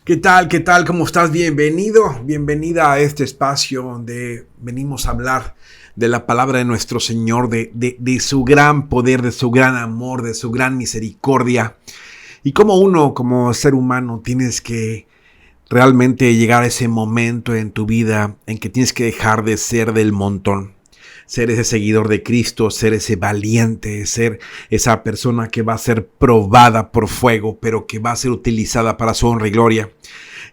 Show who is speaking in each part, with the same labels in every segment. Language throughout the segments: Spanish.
Speaker 1: ¿Qué tal? ¿Qué tal? ¿Cómo estás? Bienvenido, bienvenida a este espacio donde venimos a hablar de la palabra de nuestro Señor, de su gran poder, de su gran amor, de su gran misericordia. Y como uno, como ser humano, tienes que realmente llegar a ese momento en tu vida en que tienes que dejar de ser del montón. Ser ese seguidor de Cristo, ser ese valiente, ser esa persona que va a ser probada por fuego, pero que va a ser utilizada para su honra y gloria.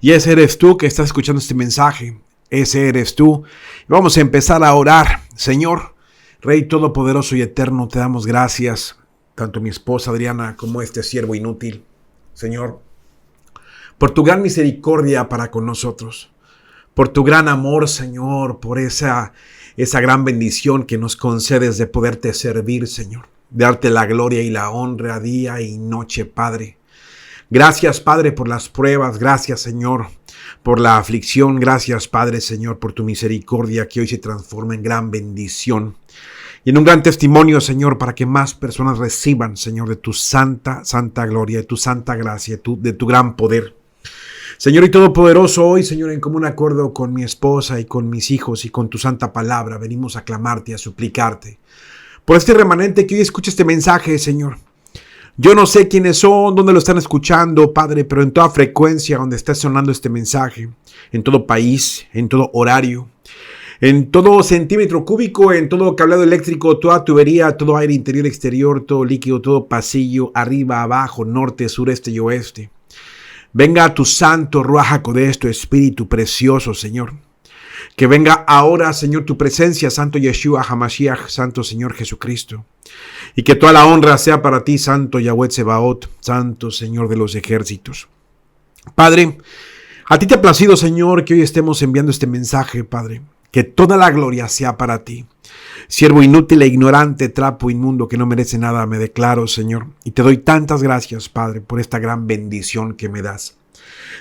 Speaker 1: Y ese eres tú que estás escuchando este mensaje. Ese eres tú. Vamos a empezar a orar. Señor, Rey Todopoderoso y Eterno, te damos gracias, tanto mi esposa Adriana como este siervo inútil. Señor, por tu gran misericordia para con nosotros, por tu gran amor, Señor, por esa gran bendición que nos concedes de poderte servir, Señor, de darte la gloria y la honra día y noche, Padre. Gracias, Padre, por las pruebas, gracias, Señor, por la aflicción, gracias, Padre, Señor, por tu misericordia que hoy se transforma en gran bendición y en un gran testimonio, Señor, para que más personas reciban, Señor, de tu santa gloria, de tu santa gracia, de tu gran poder. Señor y Todopoderoso, hoy, Señor, en común acuerdo con mi esposa y con mis hijos y con tu santa palabra, venimos a clamarte, a suplicarte por este remanente que hoy escucha este mensaje, Señor. Yo no sé quiénes son, dónde lo están escuchando, Padre, pero en toda frecuencia donde está sonando este mensaje, en todo país, en todo horario, en todo centímetro cúbico, en todo cableado eléctrico, toda tubería, todo aire interior, exterior, todo líquido, todo pasillo, arriba, abajo, norte, sureste y oeste. Venga a tu santo Ruaj HaKodesh, tu Espíritu precioso, Señor. Que venga ahora, Señor, tu presencia, Santo Yeshua HaMashiach, Santo Señor Jesucristo. Y que toda la honra sea para ti, Santo Yahweh Tsebaot, Santo Señor de los ejércitos. Padre, a ti te ha placido, Señor, que hoy estemos enviando este mensaje, Padre. Que toda la gloria sea para ti. Siervo inútil e ignorante, trapo inmundo que no merece nada, me declaro, Señor. Y te doy tantas gracias, Padre, por esta gran bendición que me das.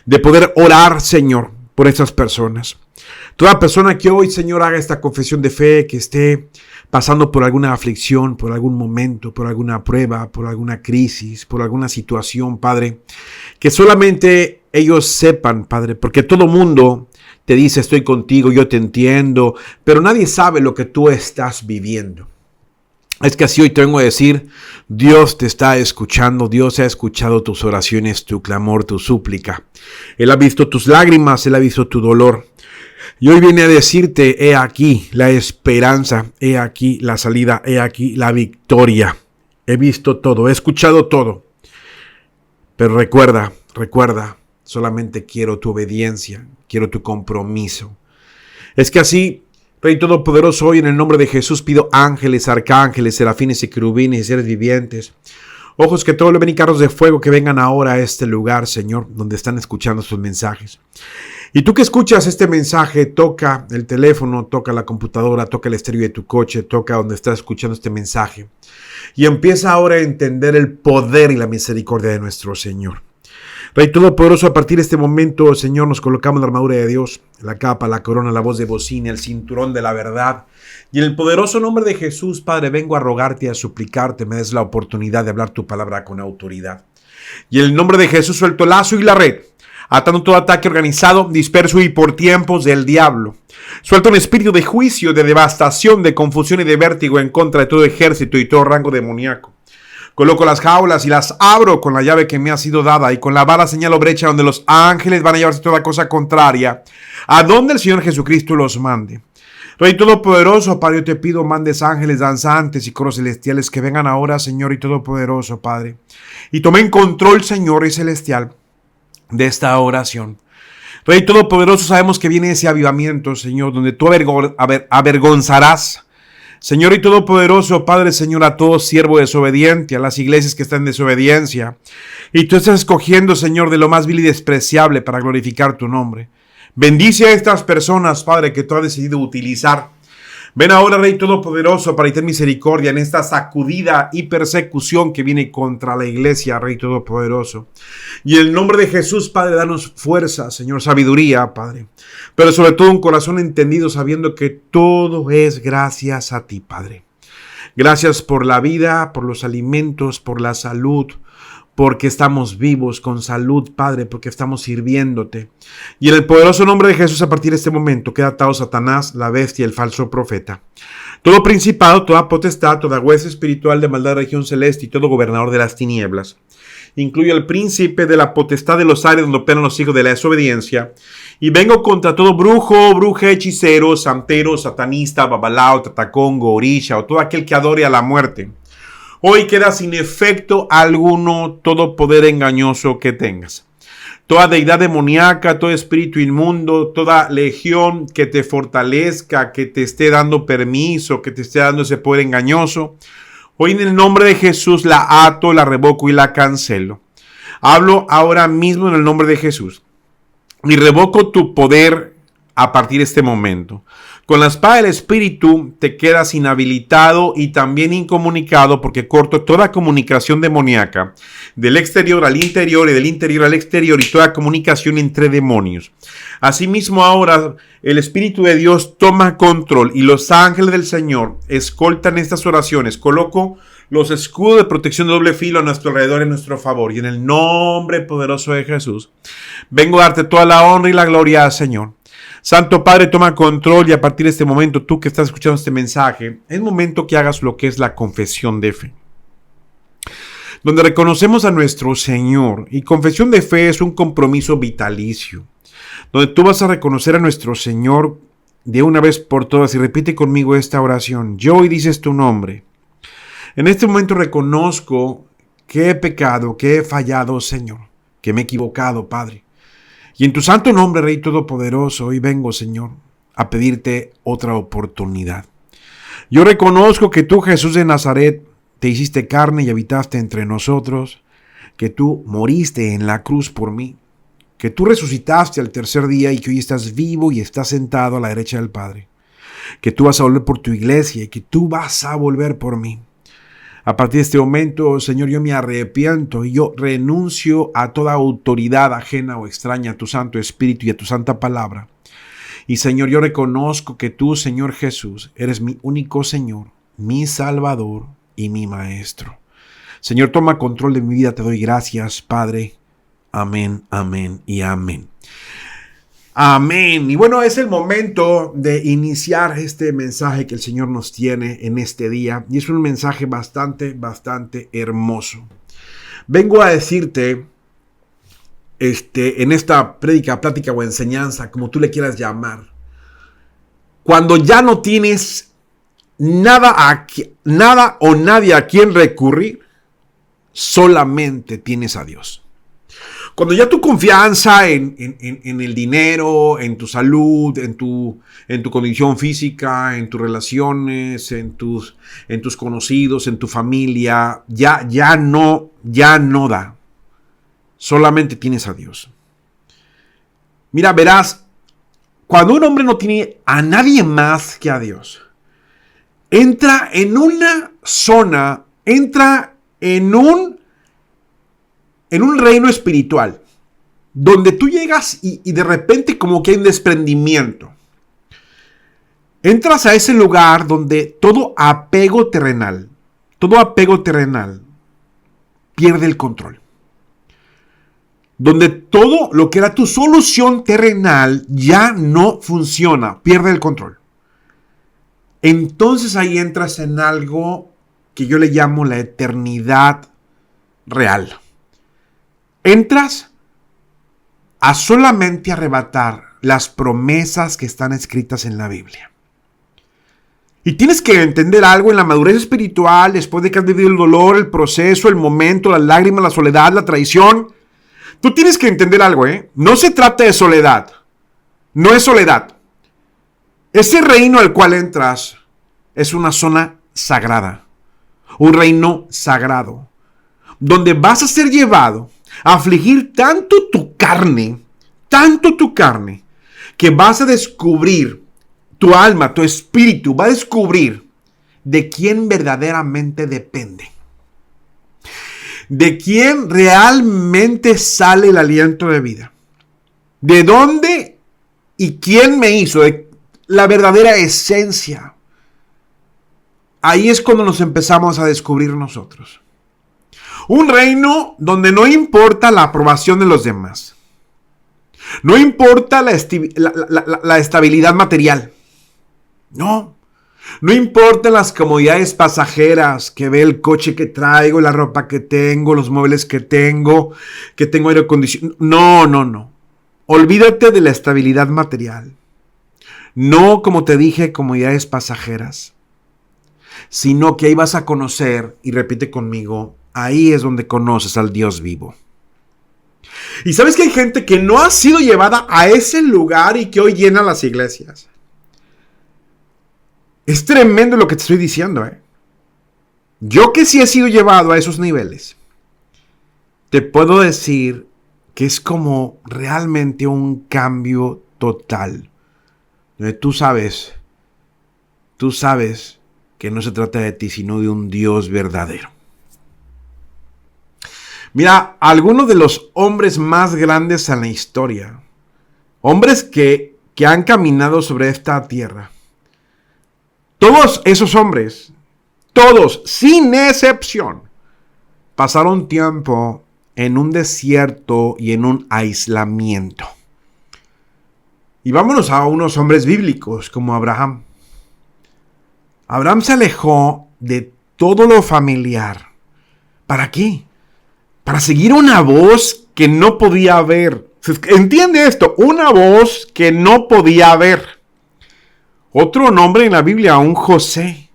Speaker 1: De poder orar, Señor, por estas personas. Toda persona que hoy, Señor, haga esta confesión de fe, que esté pasando por alguna aflicción, por algún momento, por alguna prueba, por alguna crisis, por alguna situación, Padre. Que solamente ellos sepan, Padre, porque todo mundo te dice estoy contigo, yo te entiendo, pero nadie sabe lo que tú estás viviendo. Es que así hoy te vengo a decir, Dios te está escuchando, Dios ha escuchado tus oraciones, tu clamor, tu súplica. Él ha visto tus lágrimas, Él ha visto tu dolor. Y hoy viene a decirte, he aquí la esperanza, he aquí la salida, he aquí la victoria. He visto todo, he escuchado todo. Pero recuerda, solamente quiero tu obediencia, quiero tu compromiso. Es que así, Rey Todopoderoso, hoy en el nombre de Jesús pido ángeles, arcángeles, serafines y querubines y seres vivientes, ojos que todo lo ven y carros de fuego que vengan ahora a este lugar, Señor, donde están escuchando sus mensajes. Y tú que escuchas este mensaje, toca el teléfono, toca la computadora, toca el estéreo de tu coche, toca donde estás escuchando este mensaje. Y empieza ahora a entender el poder y la misericordia de nuestro Señor. Rey Todopoderoso, a partir de este momento, Señor, nos colocamos la armadura de Dios, la capa, la corona, la voz de bocina, el cinturón de la verdad. Y en el poderoso nombre de Jesús, Padre, vengo a rogarte y a suplicarte, me des la oportunidad de hablar tu palabra con autoridad. Y en el nombre de Jesús suelto el lazo y la red, atando todo ataque organizado, disperso y por tiempos del diablo. Suelto un espíritu de juicio, de devastación, de confusión y de vértigo en contra de todo ejército y todo rango demoníaco. Coloco las jaulas y las abro con la llave que me ha sido dada y con la vara señalo brecha donde los ángeles van a llevarse toda cosa contraria a donde el Señor Jesucristo los mande. Rey Todopoderoso, Padre, yo te pido mandes ángeles danzantes y coros celestiales que vengan ahora, Señor y Todopoderoso, Padre. Y tomen control, Señor y celestial, de esta oración. Rey Todopoderoso, sabemos que viene ese avivamiento, Señor, donde tú avergonzarás, Señor y Todopoderoso, Padre, Señor, a todo siervo desobediente, a las iglesias que están en desobediencia. Y tú estás escogiendo, Señor, de lo más vil y despreciable para glorificar tu nombre. Bendice a estas personas, Padre, que tú has decidido utilizar. Ven ahora, Rey Todopoderoso, para tener misericordia en esta sacudida y persecución que viene contra la iglesia, Rey Todopoderoso. Y en el nombre de Jesús, Padre, danos fuerza, Señor, sabiduría, Padre. Pero sobre todo un corazón entendido, sabiendo que todo es gracias a ti, Padre. Gracias por la vida, por los alimentos, por la salud, porque estamos vivos, con salud, Padre, porque estamos sirviéndote. Y en el poderoso nombre de Jesús, a partir de este momento, queda atado Satanás, la bestia y el falso profeta. Todo principado, toda potestad, toda hueste espiritual de maldad de región celeste y todo gobernador de las tinieblas. Incluye al príncipe de la potestad de los aires donde operan los hijos de la desobediencia. Y vengo contra todo brujo, bruja, hechicero, santero, satanista, babalao, tatacongo, orisha o todo aquel que adore a la muerte. Hoy queda sin efecto alguno todo poder engañoso que tengas. Toda deidad demoníaca, todo espíritu inmundo, toda legión que te fortalezca, que te esté dando permiso, que te esté dando ese poder engañoso. Hoy en el nombre de Jesús la ato, la revoco y la cancelo. Hablo ahora mismo en el nombre de Jesús. Y revoco tu poder a partir de este momento. Con la espada del Espíritu te quedas inhabilitado y también incomunicado porque corto toda comunicación demoníaca del exterior al interior y del interior al exterior y toda comunicación entre demonios. Asimismo ahora el Espíritu de Dios toma control y los ángeles del Señor escoltan estas oraciones. Coloco los escudos de protección de doble filo a nuestro alrededor en nuestro favor. Y en el nombre poderoso de Jesús, vengo a darte toda la honra y la gloria, Señor. Santo Padre, toma control y a partir de este momento, tú que estás escuchando este mensaje, es momento que hagas lo que es la confesión de fe. Donde reconocemos a nuestro Señor. Y confesión de fe es un compromiso vitalicio. Donde tú vas a reconocer a nuestro Señor de una vez por todas. Y repite conmigo esta oración. Yo, y dices tu nombre. En este momento reconozco que he pecado, que he fallado, Señor. Que me he equivocado, Padre. Y en tu santo nombre, Rey Todopoderoso, hoy vengo, Señor, a pedirte otra oportunidad. Yo reconozco que tú, Jesús de Nazaret, te hiciste carne y habitaste entre nosotros, que tú moriste en la cruz por mí, que tú resucitaste al tercer día y que hoy estás vivo y estás sentado a la derecha del Padre, que tú vas a volver por tu iglesia y que tú vas a volver por mí. A partir de este momento, Señor, yo me arrepiento y yo renuncio a toda autoridad ajena o extraña a tu Santo Espíritu y a tu Santa Palabra. Y Señor, yo reconozco que tú, Señor Jesús, eres mi único Señor, mi Salvador y mi Maestro. Señor, toma control de mi vida, te doy gracias, Padre. Amén, amén y amén. Amén. Y bueno, es el momento de iniciar este mensaje que el Señor nos tiene en este día. Y es un mensaje bastante hermoso. Vengo a decirte, en esta prédica, plática o enseñanza, como tú le quieras llamar, cuando ya no tienes nada o nadie a quien recurrir, solamente tienes a Dios. Cuando ya tu confianza en el dinero, en tu salud, en tu condición física, en tus relaciones, en tus conocidos, en tu familia, ya no da. Solamente tienes a Dios. Mira, verás, cuando un hombre no tiene a nadie más que a Dios, entra en una zona, entra en un reino espiritual, donde tú llegas y de repente como que hay un desprendimiento. Entras a ese lugar donde todo apego terrenal pierde el control. Donde todo lo que era tu solución terrenal ya no funciona, pierde el control. Entonces ahí entras en algo que yo le llamo la eternidad real. Entras a solamente arrebatar las promesas que están escritas en la Biblia. Y tienes que entender algo en la madurez espiritual, después de que has vivido el dolor, el proceso, el momento, las lágrimas, la soledad, la traición. Tú tienes que entender algo, No se trata de soledad. No es soledad. Ese reino al cual entras es una zona sagrada. Un reino sagrado. Donde vas a ser llevado a afligir tanto tu carne, que vas a descubrir, tu alma, tu espíritu va a descubrir de quién verdaderamente depende. De quién realmente sale el aliento de vida. De dónde y quién me hizo, de la verdadera esencia. Ahí es cuando nos empezamos a descubrir nosotros. Un reino donde no importa la aprobación de los demás. No importa la estabilidad material. No. No importa las comodidades pasajeras, que ve el coche que traigo, la ropa que tengo, los muebles que tengo aire acondicionado. No. Olvídate de la estabilidad material. No, como te dije, comodidades pasajeras. Sino que ahí vas a conocer, y repite conmigo, ahí es donde conoces al Dios vivo. Y sabes que hay gente que no ha sido llevada a ese lugar y que hoy llena las iglesias. Es tremendo lo que te estoy diciendo, ¿eh? Yo que sí he sido llevado a esos niveles, te puedo decir que es como realmente un cambio total. Donde tú sabes que no se trata de ti, sino de un Dios verdadero. Mira, algunos de los hombres más grandes en la historia, hombres que han caminado sobre esta tierra, todos esos hombres, todos, sin excepción, pasaron tiempo en un desierto y en un aislamiento. Y vámonos a unos hombres bíblicos como Abraham. Abraham se alejó de todo lo familiar. ¿Para qué? Para seguir una voz que no podía ver. ¿Entiende esto? Una voz que no podía ver. Otro nombre en la Biblia, un José.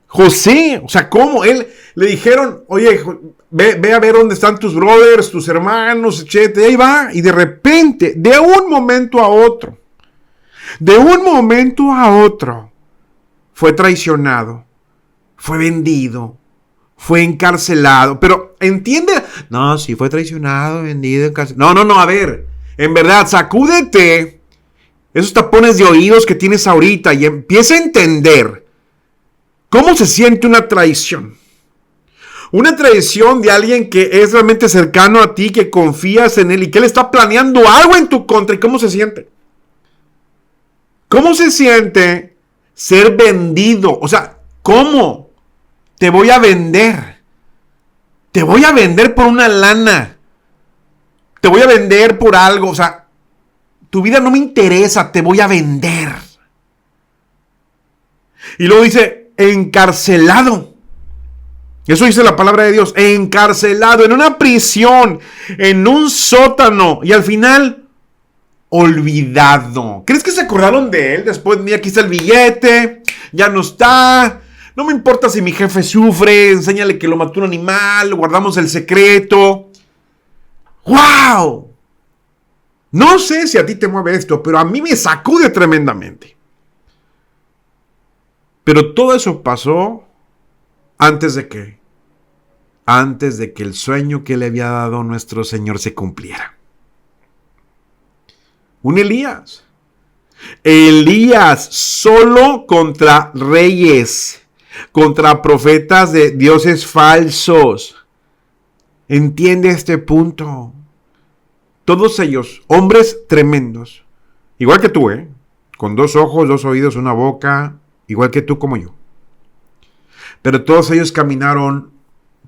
Speaker 1: José, o sea, ¿cómo? Él le dijeron, oye, ve a ver dónde están tus brothers, tus hermanos, etc. Y ahí va, y de repente, de un momento a otro, fue traicionado, fue vendido, fue encarcelado. Pero, ¿entiende? No, sí, fue traicionado, vendido, encarcelado. No, a ver, en verdad, sacúdete esos tapones de oídos que tienes ahorita y empieza a entender cómo se siente una traición. Una traición de alguien que es realmente cercano a ti, que confías en él y que él está planeando algo en tu contra. ¿Y cómo se siente? ¿Cómo se siente ser vendido? O sea, ¿cómo te voy a vender? Te voy a vender por una lana. Te voy a vender por algo. O sea, tu vida no me interesa, te voy a vender. Y luego dice, encarcelado. Eso dice la palabra de Dios, encarcelado en una prisión, en un sótano. Y al final, olvidado. ¿Crees que se acordaron de él? Después, mira, aquí está el billete, ya no está. No me importa si mi jefe sufre, enséñale que lo mató un animal, guardamos el secreto. ¡Wow! No sé si a ti te mueve esto, pero a mí me sacude tremendamente. Pero todo eso pasó antes de que el sueño que le había dado nuestro Señor se cumpliera. Un Elías solo contra reyes, contra profetas de dioses falsos. Entiende este punto. Todos ellos, hombres tremendos, igual que tú, con 2 ojos, 2 oídos, 1 boca, igual que tú como yo. Pero todos ellos caminaron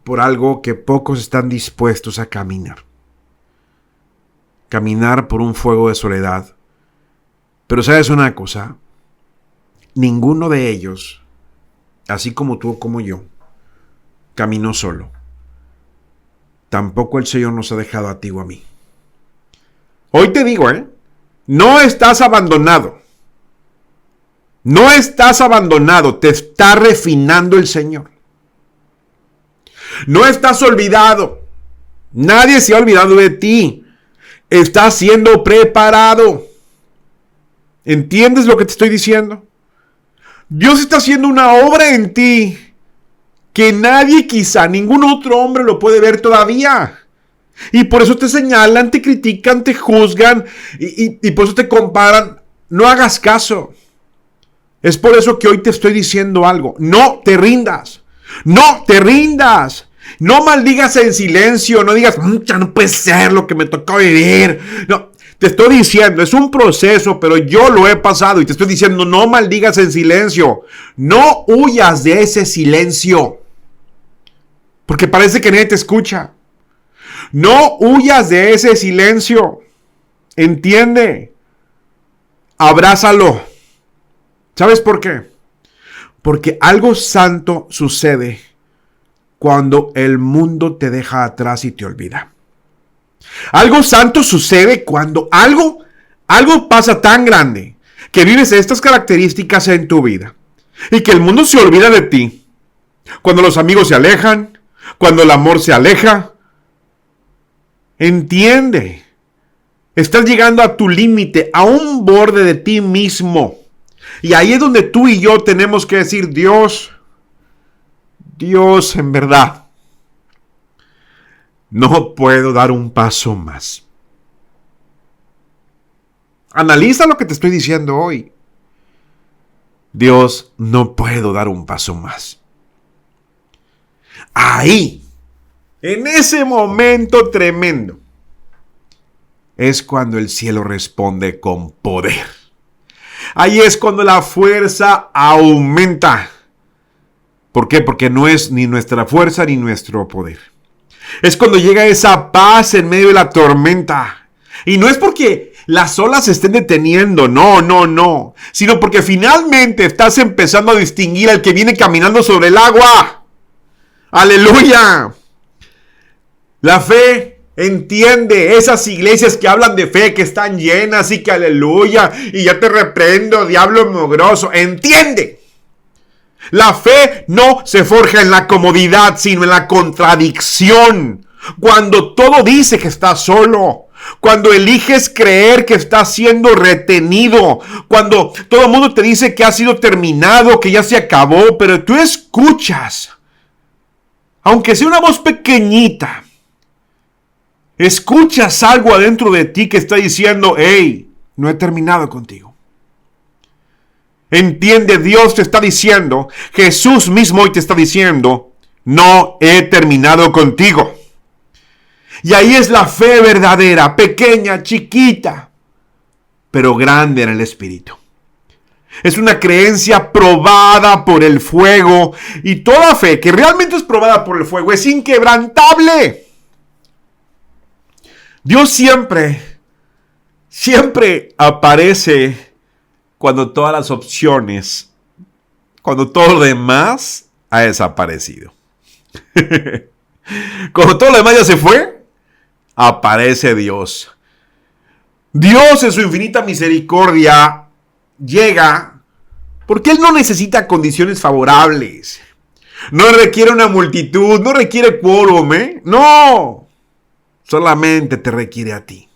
Speaker 1: por algo que pocos están dispuestos a caminar. Caminar por un fuego de soledad. Pero ¿sabes una cosa? Ninguno de ellos, así como tú o como yo, caminó solo. Tampoco el Señor nos ha dejado a ti o a mí. Hoy te digo, no estás abandonado. No estás abandonado, te está refinando el Señor. No estás olvidado. Nadie se ha olvidado de ti. Estás siendo preparado. ¿Entiendes lo que te estoy diciendo? Dios está haciendo una obra en ti que nadie, quizá ningún otro hombre lo puede ver todavía. Y por eso te señalan, te critican, te juzgan y por eso te comparan. No hagas caso. Es por eso que hoy te estoy diciendo algo. No te rindas. No te rindas. No maldigas en silencio. No digas, ya no puede ser lo que me tocó vivir. No, te estoy diciendo, es un proceso, pero yo lo he pasado. Y te estoy diciendo, no maldigas en silencio. No huyas de ese silencio. porque parece que nadie te escucha. No huyas de ese silencio. Entiende. Abrázalo. ¿Sabes por qué? Porque algo santo sucede cuando el mundo te deja atrás y te olvida. Algo santo sucede cuando algo pasa tan grande que vives estas características en tu vida y que el mundo se olvida de ti. Cuando los amigos se alejan, cuando el amor se aleja. Entiende. Estás llegando a tu límite, a un borde de ti mismo. Y ahí es donde tú y yo tenemos que decir, Dios, en verdad, no puedo dar un paso más. Analiza lo que te estoy diciendo hoy. Dios, no puedo dar un paso más. Ahí, en ese momento tremendo, es cuando el cielo responde con poder. Ahí es cuando la fuerza aumenta. ¿Por qué? Porque no es ni nuestra fuerza ni nuestro poder. Es cuando llega esa paz en medio de la tormenta. Y no es porque las olas se estén deteniendo, no. Sino porque finalmente estás empezando a distinguir al que viene caminando sobre el agua. ¡Aleluya! La fe entiende esas iglesias que hablan de fe, que están llenas y que aleluya, y ya te reprendo, diablo mugroso. Entiende. La fe no se forja en la comodidad, sino en la contradicción. Cuando todo dice que estás solo. Cuando eliges creer que estás siendo retenido. Cuando todo el mundo te dice que ha sido terminado, que ya se acabó, pero tú escuchas. Aunque sea una voz pequeñita. Escuchas algo adentro de ti que está diciendo, hey, no he terminado contigo. Entiende, Dios te está diciendo, Jesús mismo hoy te está diciendo, no he terminado contigo. Y ahí es la fe verdadera, pequeña, chiquita, pero grande en el Espíritu. Es una creencia probada por el fuego, y toda fe que realmente es probada por el fuego es inquebrantable. Dios siempre aparece cuando todas las opciones, cuando todo lo demás ha desaparecido. Cuando todo lo demás ya se fue, aparece Dios. Dios en su infinita misericordia llega porque Él no necesita condiciones favorables. No requiere una multitud, no requiere quórum, No. Solamente te requiere a ti.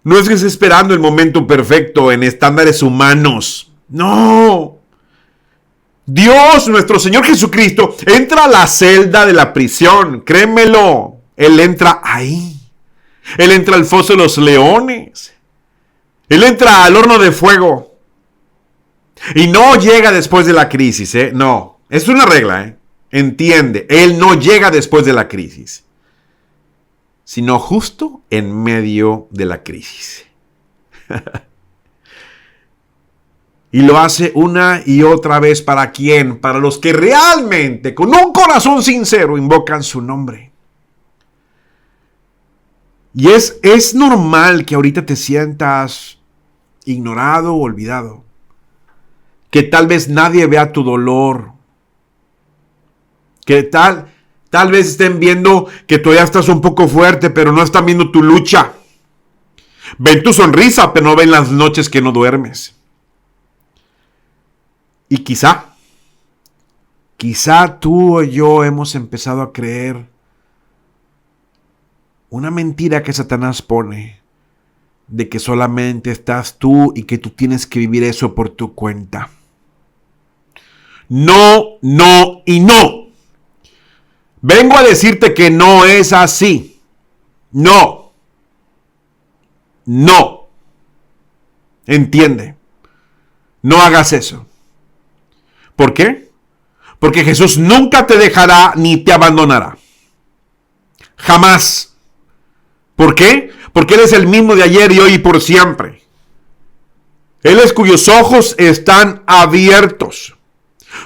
Speaker 1: No es que estés esperando el momento perfecto en estándares humanos. No. Dios, nuestro Señor Jesucristo, entra a la celda de la prisión. Créemelo. Él entra ahí. Él entra al foso de los leones. Él entra al horno de fuego. Y no llega después de la crisis, No. Es una regla, Entiende. Él no llega después de la crisis, sino justo en medio de la crisis. Y lo hace una y otra vez. ¿Para quién? Para los que realmente, con un corazón sincero, invocan su nombre. Y es normal que ahorita te sientas ignorado o olvidado. Que tal vez nadie vea tu dolor. Que tal vez estén viendo que todavía estás un poco fuerte, pero no están viendo tu lucha. Ven tu sonrisa, pero no ven las noches que no duermes. Y quizá tú o yo hemos empezado a creer una mentira que Satanás pone, de que solamente estás tú y que tú tienes que vivir eso por tu cuenta. No, no y no. Vengo a decirte que no es así. No. No. Entiende. No hagas eso. ¿Por qué? Porque Jesús nunca te dejará ni te abandonará. Jamás. ¿Por qué? Porque Él es el mismo de ayer y hoy y por siempre. Él es cuyos ojos están abiertos.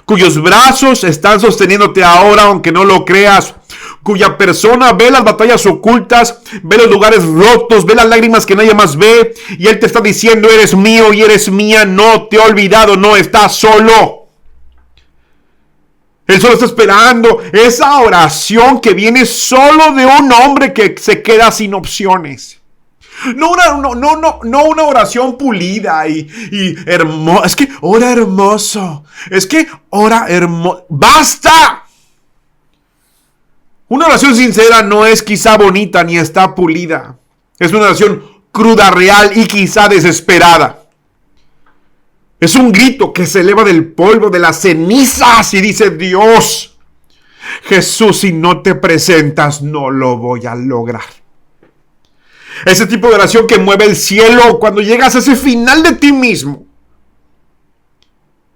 Speaker 1: cuyos brazos están sosteniéndote ahora, aunque no lo creas, cuya persona ve las batallas ocultas, ve los lugares rotos, ve las lágrimas que nadie más ve, y Él te está diciendo, eres mío y eres mía, no te he olvidado, no estás solo. Él solo está esperando esa oración que viene solo de un hombre que se queda sin opciones. No una oración pulida y hermosa. Es que ora hermoso. Es que ora hermoso. ¡Basta! Una oración sincera no es quizá bonita ni está pulida. Es una oración cruda, real y quizá desesperada. Es un grito que se eleva del polvo, de las cenizas y dice, Dios, Jesús, si no te presentas, no lo voy a lograr. Ese tipo de oración que mueve el cielo cuando llegas a ese final de ti mismo.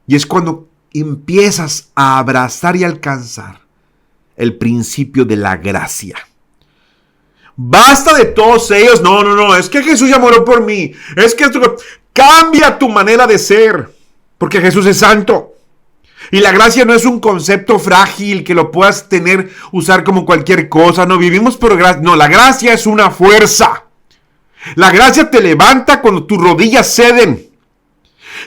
Speaker 1: Y es cuando empiezas a abrazar y alcanzar el principio de la gracia. Basta de todos ellos. No, es que Jesús ya murió por mí. Es que cambia tu manera de ser, porque Jesús es santo. Y la gracia no es un concepto frágil que lo puedas usar como cualquier cosa. No vivimos por gracia. No, la gracia es una fuerza. La gracia te levanta cuando tus rodillas ceden.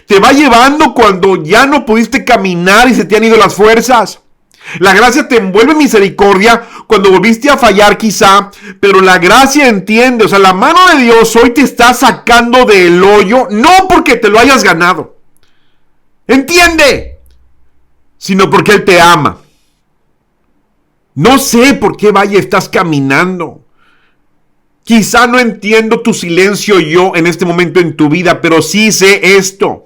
Speaker 1: Te va llevando cuando ya no pudiste caminar y se te han ido las fuerzas. La gracia te envuelve en misericordia cuando volviste a fallar quizá, pero la gracia entiende, la mano de Dios hoy te está sacando del hoyo, no porque te lo hayas ganado, entiende, sino porque Él te ama. No sé por qué valle estás caminando. Quizá no entiendo tu silencio yo en este momento en tu vida, pero sí sé esto.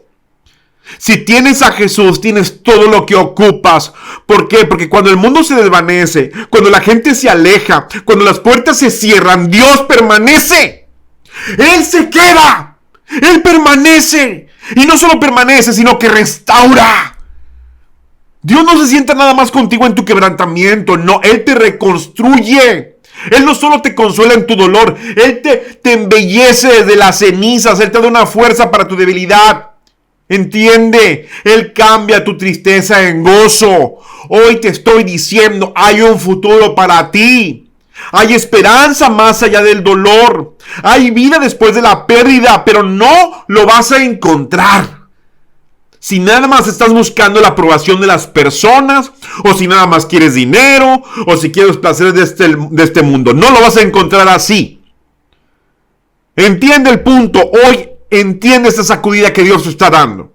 Speaker 1: Si tienes a Jesús, tienes todo lo que ocupas. ¿Por qué? Porque cuando el mundo se desvanece, cuando la gente se aleja, cuando las puertas se cierran, Dios permanece. Él se queda. Él permanece. Y no solo permanece, sino que restaura. Dios no se sienta nada más contigo en tu quebrantamiento. No, Él te reconstruye. Él no solo te consuela en tu dolor. Él te embellece desde las cenizas. Él te da una fuerza para tu debilidad. Entiende, Él cambia tu tristeza en gozo. Hoy te estoy diciendo, hay un futuro para ti. Hay esperanza más allá del dolor. Hay vida después de la pérdida, pero no lo vas a encontrar si nada más estás buscando la aprobación de las personas, o si nada más quieres dinero, o si quieres placeres de este mundo. No lo vas a encontrar así. Entiende el punto. Hoy entiende esta sacudida que Dios te está dando.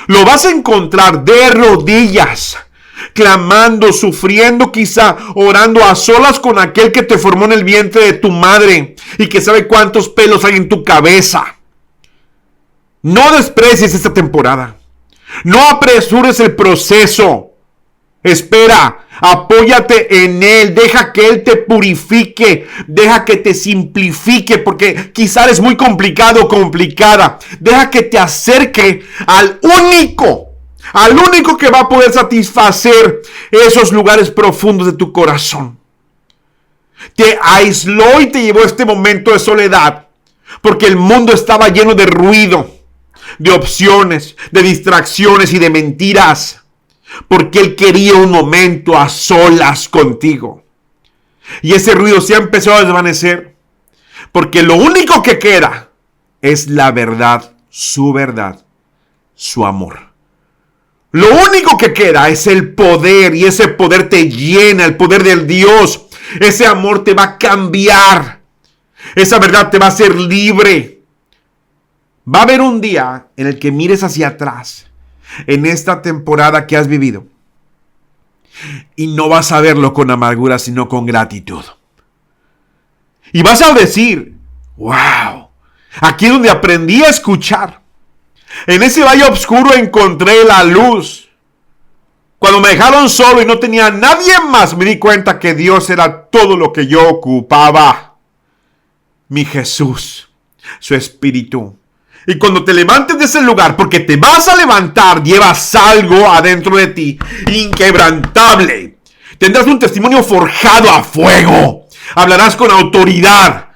Speaker 1: Lo vas a encontrar de rodillas, clamando, sufriendo quizá, orando a solas con aquel que te formó en el vientre de tu madre y que sabe cuántos pelos hay en tu cabeza. No desprecies esta temporada. No apresures el proceso. Espera, apóyate en Él, deja que Él te purifique, deja que te simplifique, porque quizá es muy complicado o complicada. Deja que te acerque al único que va a poder satisfacer esos lugares profundos de tu corazón. Te aisló y te llevó a este momento de soledad, porque el mundo estaba lleno de ruido, de opciones, de distracciones y de mentiras. Porque Él quería un momento a solas contigo. Y ese ruido se ha empezado a desvanecer. Porque lo único que queda es la verdad, su amor. Lo único que queda es el poder. Y ese poder te llena, el poder del Dios. Ese amor te va a cambiar. Esa verdad te va a hacer libre. Va a haber un día en el que mires hacia atrás en esta temporada que has vivido y no vas a verlo con amargura, sino con gratitud. Y vas a decir, wow, aquí es donde aprendí a escuchar. En ese valle oscuro encontré la luz. Cuando me dejaron solo y no tenía a nadie más, me di cuenta que Dios era todo lo que yo ocupaba. Mi Jesús, su Espíritu. Y cuando te levantes de ese lugar, porque te vas a levantar, llevas algo adentro de ti inquebrantable. Tendrás un testimonio forjado a fuego. Hablarás con autoridad.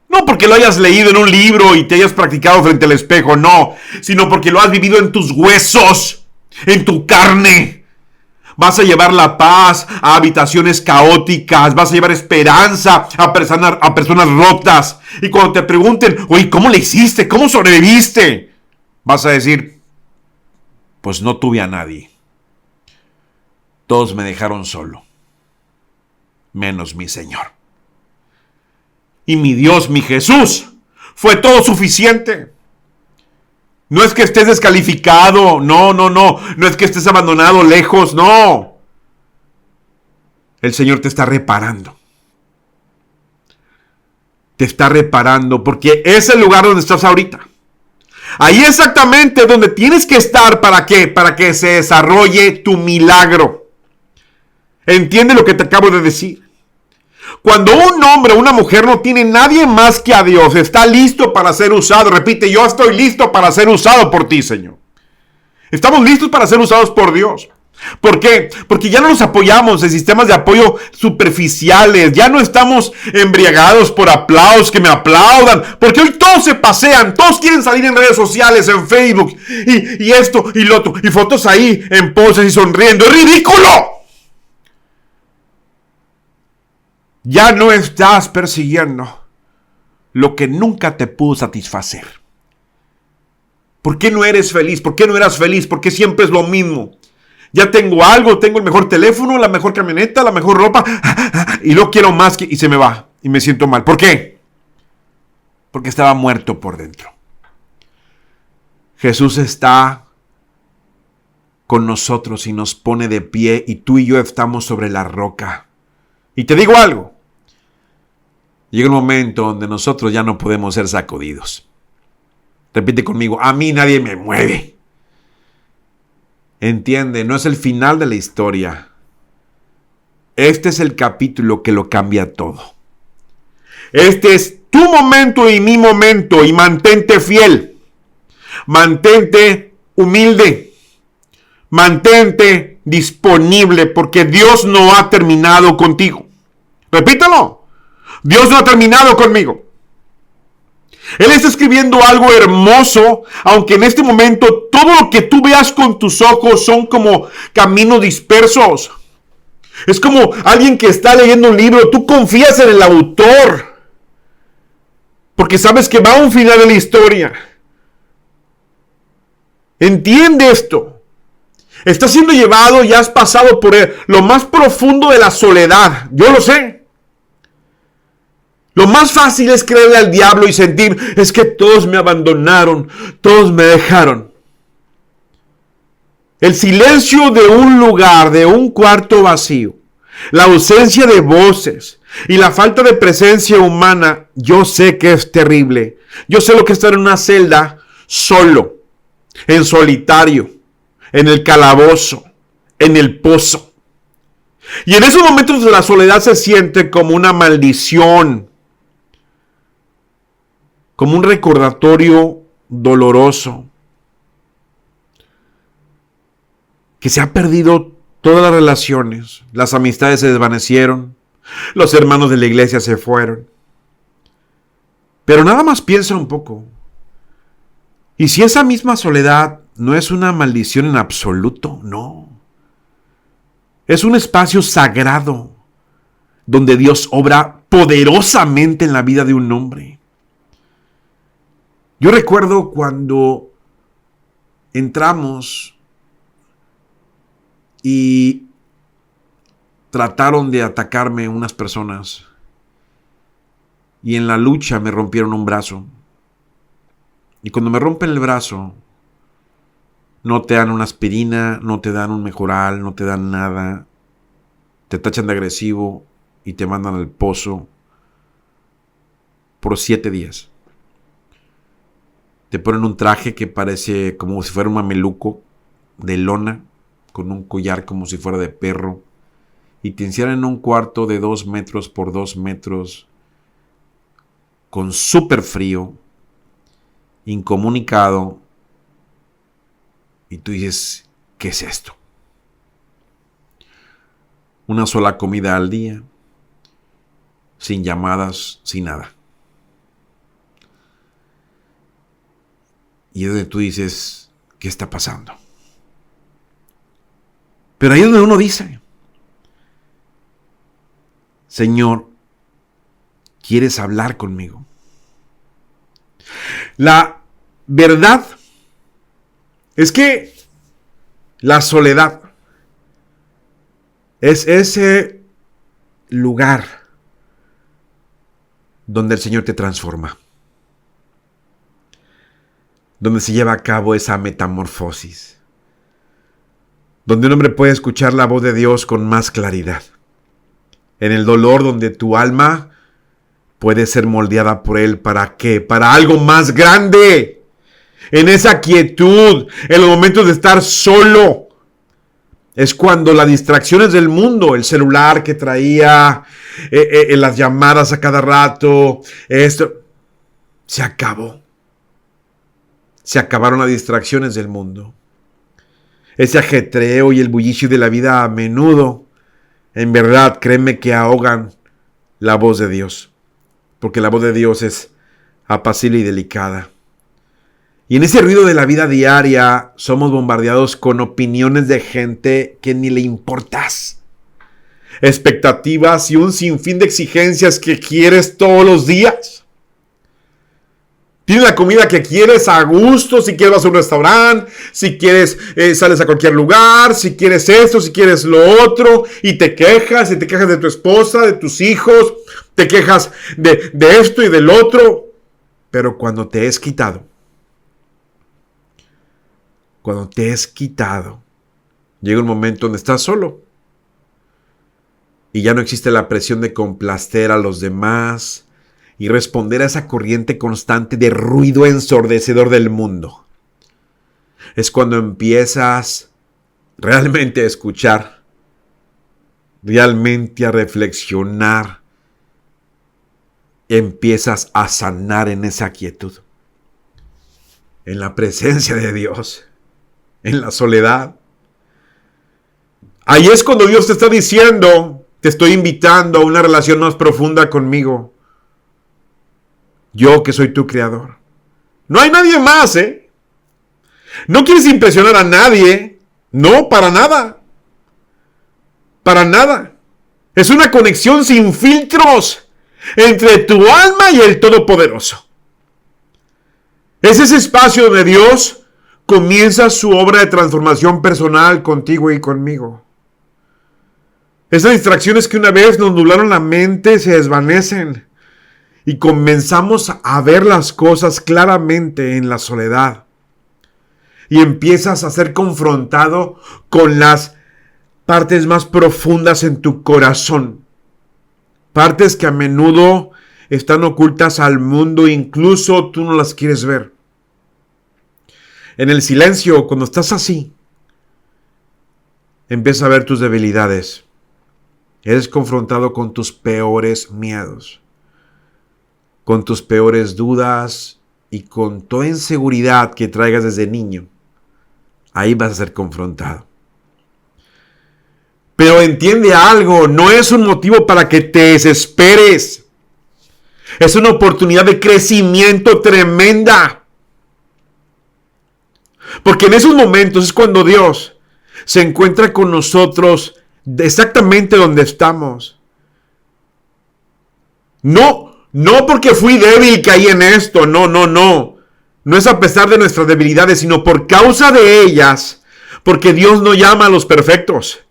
Speaker 1: No porque lo hayas leído en un libro y te hayas practicado frente al espejo, no. Sino porque lo has vivido en tus huesos. en tu carne. Vas a llevar la paz a habitaciones caóticas. Vas a llevar esperanza a personas rotas. Y cuando te pregunten, oye, ¿cómo le hiciste? ¿Cómo sobreviviste? Vas a decir, pues no tuve a nadie. Todos me dejaron solo. Menos mi Señor. Y mi Dios, mi Jesús, fue todo suficiente. No es que estés descalificado, no. No es que estés abandonado, lejos, no. El Señor te está reparando. Te está reparando porque es el lugar donde estás ahorita. Ahí exactamente donde tienes que estar. ¿Para qué? Para que se desarrolle tu milagro. ¿Entiende lo que te acabo de decir? Cuando un hombre o una mujer no tiene nadie más que a Dios, está listo para ser usado. Repite, yo estoy listo para ser usado por ti, Señor. Estamos listos para ser usados por Dios. ¿Por qué? Porque ya no nos apoyamos en sistemas de apoyo superficiales. Ya no estamos embriagados por aplausos, que me aplaudan. Porque hoy todos se pasean. Todos quieren salir en redes sociales, en Facebook. Y esto y lo otro. Y fotos ahí en poses y sonriendo. ¡Es ridículo! Ya no estás persiguiendo lo que nunca te pudo satisfacer. ¿Por qué no eres feliz? ¿Por qué no eras feliz? ¿Por qué siempre es lo mismo? Ya tengo algo, tengo el mejor teléfono, la mejor camioneta, la mejor ropa, y lo quiero más y se me va, y me siento mal. ¿Por qué? Porque estaba muerto por dentro. Jesús está con nosotros y nos pone de pie, y tú y yo estamos sobre la roca. Y te digo algo. Llega un momento donde nosotros ya no podemos ser sacudidos. Repite conmigo, a mí nadie me mueve. Entiende, no es el final de la historia. Este es el capítulo que lo cambia todo. Este es tu momento y mi momento, y mantente fiel. Mantente humilde. Mantente disponible, porque Dios no ha terminado contigo. Repítalo. Dios no ha terminado conmigo. Él está escribiendo algo hermoso, aunque en este momento todo lo que tú veas con tus ojos son como caminos dispersos. Es como alguien que está leyendo un libro, tú confías en el autor, porque sabes que va a un final de la historia. Entiende esto. Estás siendo llevado y has pasado por lo más profundo de la soledad. Yo lo sé. Lo más fácil es creerle al diablo y sentir, es que todos me abandonaron, todos me dejaron. El silencio de un lugar, de un cuarto vacío, la ausencia de voces y la falta de presencia humana, yo sé que es terrible. Yo sé lo que es estar en una celda solo, en solitario, en el calabozo, en el pozo. Y en esos momentos la soledad se siente como una maldición, como un recordatorio doloroso, que se ha perdido todas las relaciones, las amistades se desvanecieron, los hermanos de la iglesia se fueron. Pero nada más piensa un poco. ¿Y si esa misma soledad no es una maldición en absoluto? No. Es un espacio sagrado donde Dios obra poderosamente en la vida de un hombre. Yo recuerdo cuando entramos y trataron de atacarme unas personas y en la lucha me rompieron un brazo. Y cuando me rompen el brazo, no te dan una aspirina, no te dan un mejoral, no te dan nada. Te tachan de agresivo y te mandan al pozo por 7 días. Te ponen un traje que parece como si fuera un mameluco de lona, con un collar como si fuera de perro, y te encierran en un cuarto de 2 metros por 2 metros, con súper frío, incomunicado, y tú dices, ¿qué es esto? Una sola comida al día, sin llamadas, sin nada. Y es donde tú dices, ¿qué está pasando? Pero ahí es donde uno dice, Señor, ¿quieres hablar conmigo? La verdad es que la soledad es ese lugar donde el Señor te transforma, donde se lleva a cabo esa metamorfosis, donde un hombre puede escuchar la voz de Dios con más claridad, en el dolor donde tu alma puede ser moldeada por Él. ¿Para qué? Para algo más grande. En esa quietud, en los momentos de estar solo, es cuando las distracciones del mundo, el celular que traía, las llamadas a cada rato, esto, se acabó. Se acabaron las distracciones del mundo. Ese ajetreo y el bullicio de la vida a menudo, en verdad, créeme que ahogan la voz de Dios. Porque la voz de Dios es apacible y delicada. Y en ese ruido de la vida diaria somos bombardeados con opiniones de gente que ni le importas. Expectativas y un sinfín de exigencias que quieres todos los días. Tienes la comida que quieres a gusto, si quieres vas a un restaurante, si quieres sales a cualquier lugar, si quieres esto, si quieres lo otro, y te quejas de tu esposa, de tus hijos, te quejas de esto y del otro. Pero cuando te es quitado, llega un momento donde estás solo y ya no existe la presión de complacer a los demás y responder a esa corriente constante de ruido ensordecedor del mundo. Es cuando empiezas realmente a escuchar, realmente a reflexionar, empiezas a sanar en esa quietud, en la presencia de Dios, en la soledad. Ahí es cuando Dios te está diciendo, te estoy invitando a una relación más profunda conmigo. Yo que soy tu creador. No hay nadie más, ¿eh? No quieres impresionar a nadie. No, para nada. Para nada. Es una conexión sin filtros entre tu alma y el Todopoderoso. Es ese espacio donde Dios comienza su obra de transformación personal contigo y conmigo. Esas distracciones que una vez nos nublaron la mente se desvanecen. Y comenzamos a ver las cosas claramente en la soledad. Y empiezas a ser confrontado con las partes más profundas en tu corazón. Partes que a menudo están ocultas al mundo, incluso tú no las quieres ver. En el silencio, cuando estás así, empiezas a ver tus debilidades. Eres confrontado con tus peores miedos, con tus peores dudas y con toda inseguridad que traigas desde niño. Ahí vas a ser confrontado. Pero entiende algo, no es un motivo para que te desesperes. Es una oportunidad de crecimiento tremenda. Porque en esos momentos es cuando Dios se encuentra con nosotros exactamente donde estamos. No porque fui débil caí en esto, no. No es a pesar de nuestras debilidades, sino por causa de ellas. Porque Dios no llama a los perfectos.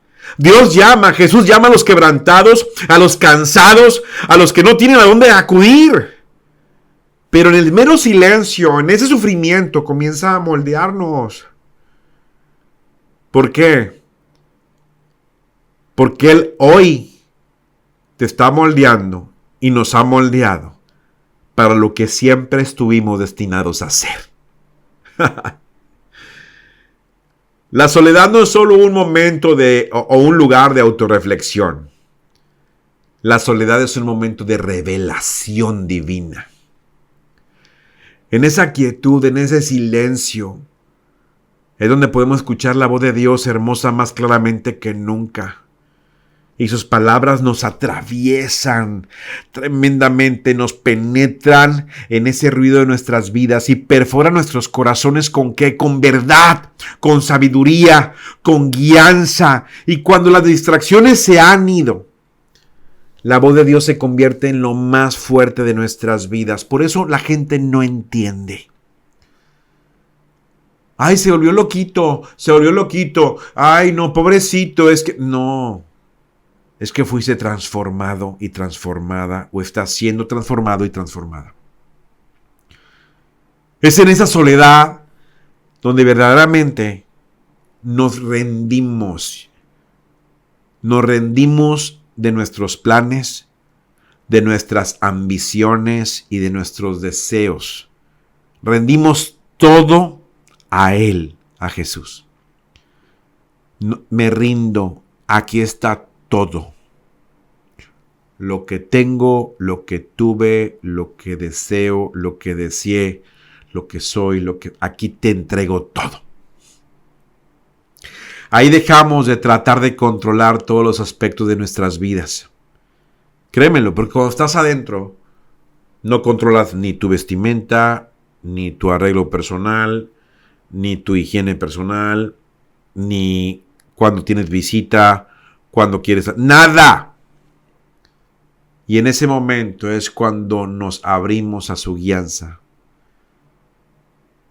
Speaker 1: Jesús llama a los quebrantados, a los cansados, a los que no tienen a dónde acudir. Pero en el mero silencio, en ese sufrimiento, comienza a moldearnos. ¿Por qué? Porque Él hoy te está moldeando y nos ha moldeado para lo que siempre estuvimos destinados a ser. La soledad no es solo un momento o un lugar de autorreflexión. La soledad es un momento de revelación divina. En esa quietud, en ese silencio, es donde podemos escuchar la voz de Dios hermosa más claramente que nunca. Y sus palabras nos atraviesan tremendamente, nos penetran en ese ruido de nuestras vidas y perforan nuestros corazones ¿con qué? Con verdad, con sabiduría, con guianza. Y cuando las distracciones se han ido, la voz de Dios se convierte en lo más fuerte de nuestras vidas. Por eso la gente no entiende. Ay, se volvió loquito. Ay, no, pobrecito, es que... No. Es que fuiste transformado y transformada, o estás siendo transformado y transformada. Es en esa soledad donde verdaderamente nos rendimos. Nos rendimos de nuestros planes, de nuestras ambiciones y de nuestros deseos. Rendimos todo a Él, a Jesús. No, me rindo, aquí está todo. Lo que tengo, lo que tuve, lo que deseo, lo que deseé, lo que soy, aquí te entrego todo. Ahí dejamos de tratar de controlar todos los aspectos de nuestras vidas. Créemelo, porque cuando estás adentro, no controlas ni tu vestimenta, ni tu arreglo personal, ni tu higiene personal, ni cuando tienes visita, cuando quieres... ¡Nada! Y en ese momento es cuando nos abrimos a su guianza.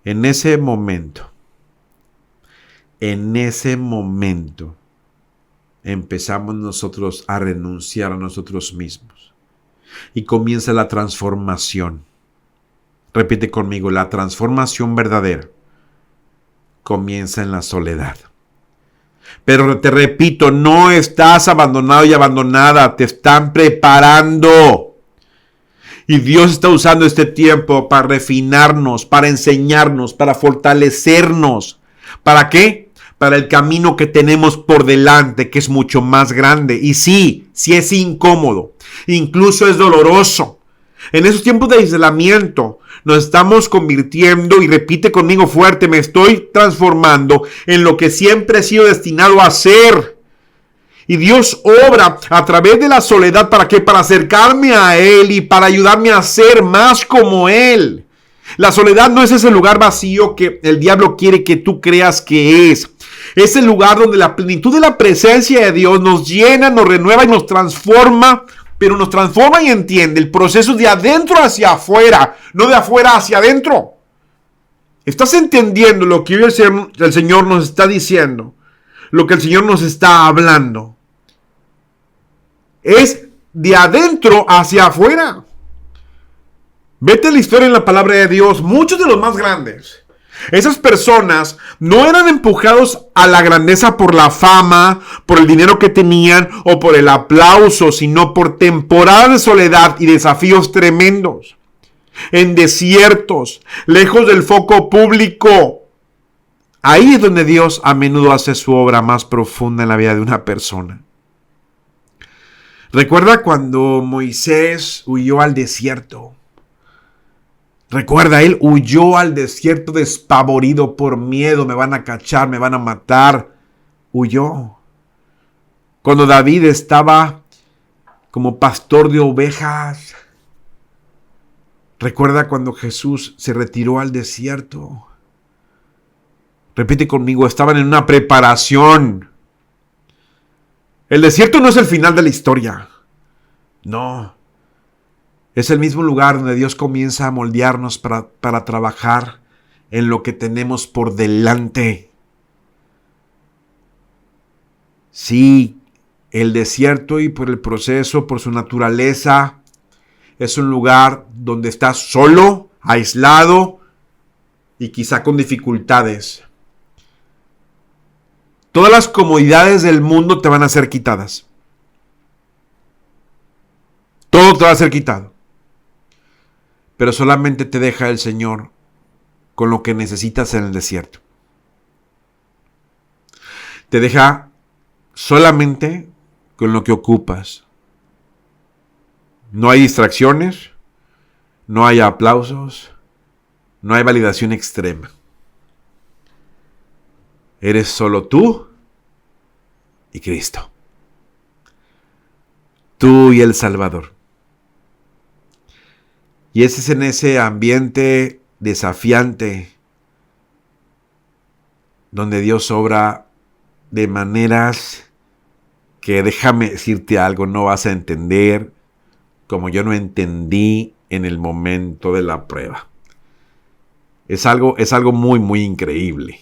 Speaker 1: En ese momento empezamos nosotros a renunciar a nosotros mismos. Y comienza la transformación. Repite conmigo, la transformación verdadera comienza en la soledad. Pero te repito, no estás abandonado y abandonada, te están preparando. Y Dios está usando este tiempo para refinarnos, para enseñarnos, para fortalecernos. ¿Para qué? Para el camino que tenemos por delante, que es mucho más grande. Y sí es incómodo, incluso es doloroso. En esos tiempos de aislamiento nos estamos convirtiendo, y repite conmigo fuerte, me estoy transformando en lo que siempre he sido destinado a ser. Y Dios obra a través de la soledad, ¿para qué? Para acercarme a Él y para ayudarme a ser más como Él. La soledad no es ese lugar vacío que el diablo quiere que tú creas que es. Es el lugar donde la plenitud de la presencia de Dios nos llena, nos renueva y nos transforma. Pero nos transforma y entiende el proceso de adentro hacia afuera, no de afuera hacia adentro. ¿Estás entendiendo lo que hoy el Señor nos está diciendo? Lo que el Señor nos está hablando. Es de adentro hacia afuera. Vete a la historia en la palabra de Dios. Muchos de los más grandes, esas personas no eran empujados a la grandeza por la fama, por el dinero que tenían o por el aplauso, sino por temporadas de soledad y desafíos tremendos. En desiertos, lejos del foco público. Ahí es donde Dios a menudo hace su obra más profunda en la vida de una persona. Recuerda cuando Moisés huyó al desierto. Recuerda, él huyó al desierto despavorido por miedo. Me van a cachar, me van a matar. Huyó. Cuando David estaba como pastor de ovejas. Recuerda cuando Jesús se retiró al desierto. Repite conmigo, estaban en una preparación. El desierto no es el final de la historia. No. Es el mismo lugar donde Dios comienza a moldearnos para trabajar en lo que tenemos por delante. Sí, el desierto y por el proceso, por su naturaleza, es un lugar donde estás solo, aislado y quizá con dificultades. Todas las comodidades del mundo te van a ser quitadas. Todo te va a ser quitado. Pero solamente te deja el Señor con lo que necesitas en el desierto. Te deja solamente con lo que ocupas. No hay distracciones, no hay aplausos, no hay validación extrema. Eres solo tú y Cristo. tú y el Salvador. Y ese es en ese ambiente desafiante donde Dios obra de maneras que, déjame decirte algo, no vas a entender como yo no entendí en el momento de la prueba. Es algo muy, muy increíble.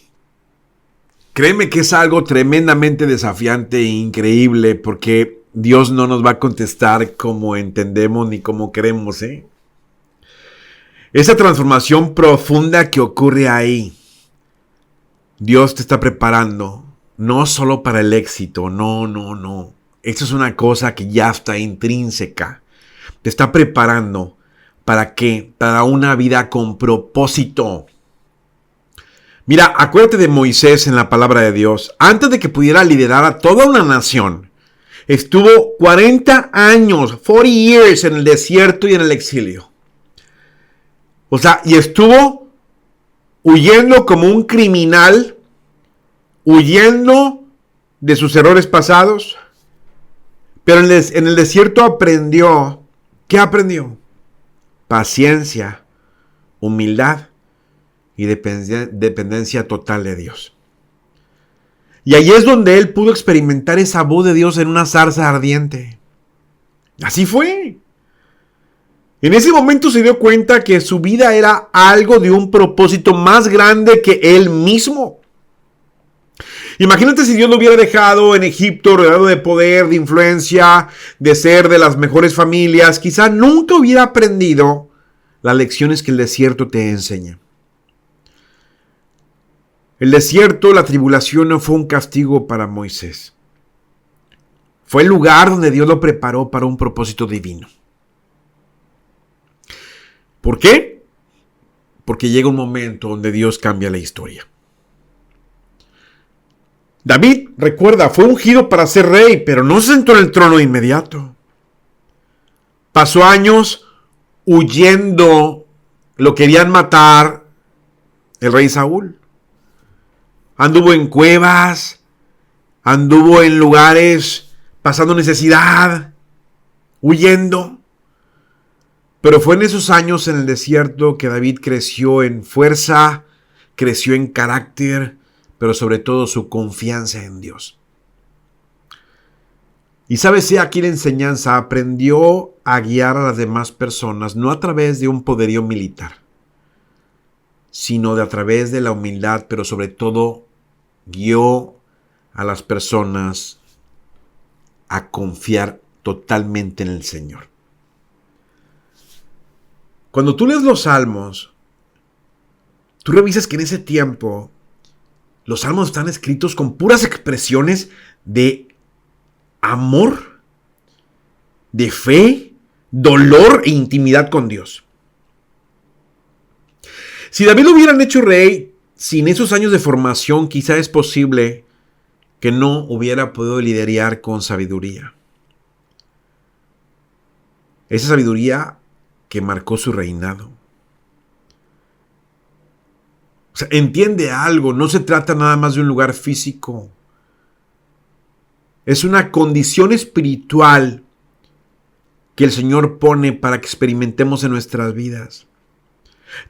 Speaker 1: Créeme que es algo tremendamente desafiante e increíble, porque Dios no nos va a contestar como entendemos ni como queremos, ¿eh? Esa transformación profunda que ocurre ahí, Dios te está preparando, no solo para el éxito, no. Esto es una cosa que ya está intrínseca. Te está preparando ¿para qué? Para una vida con propósito. Mira, acuérdate de Moisés en la palabra de Dios. Antes de que pudiera liderar a toda una nación, estuvo 40 años, 40 years en el desierto y en el exilio. O sea, y estuvo huyendo como un criminal, huyendo de sus errores pasados. Pero en el desierto aprendió. ¿Qué aprendió? Paciencia, humildad y dependencia total de Dios. Y ahí es donde él pudo experimentar esa voz de Dios en una zarza ardiente. Así fue. En ese momento se dio cuenta que su vida era algo de un propósito más grande que él mismo. Imagínate si Dios lo hubiera dejado en Egipto rodeado de poder, de influencia, de ser de las mejores familias. Quizá nunca hubiera aprendido las lecciones que el desierto te enseña. El desierto, la tribulación, no fue un castigo para Moisés. Fue el lugar donde Dios lo preparó para un propósito divino. ¿Por qué? Porque llega un momento donde Dios cambia la historia. David, recuerda, fue ungido para ser rey, pero no se sentó en el trono de inmediato. Pasó años huyendo, lo querían matar el rey Saúl. Anduvo en cuevas, anduvo en lugares pasando necesidad, huyendo. Pero fue en esos años en el desierto que David creció en fuerza, creció en carácter, pero sobre todo su confianza en Dios. Y sabes, aquí la enseñanza, aprendió a guiar a las demás personas, no a través de un poderío militar, sino a través de la humildad, pero sobre todo guió a las personas a confiar totalmente en el Señor. Cuando tú lees los salmos, tú revisas que en ese tiempo los salmos están escritos con puras expresiones de amor, de fe, dolor e intimidad con Dios. Si David lo hubieran hecho rey sin esos años de formación, quizá es posible que no hubiera podido liderar con sabiduría. Esa sabiduría que marcó su reinado. O sea, entiende algo, no se trata nada más de un lugar físico. Es una condición espiritual que el Señor pone para que experimentemos en nuestras vidas.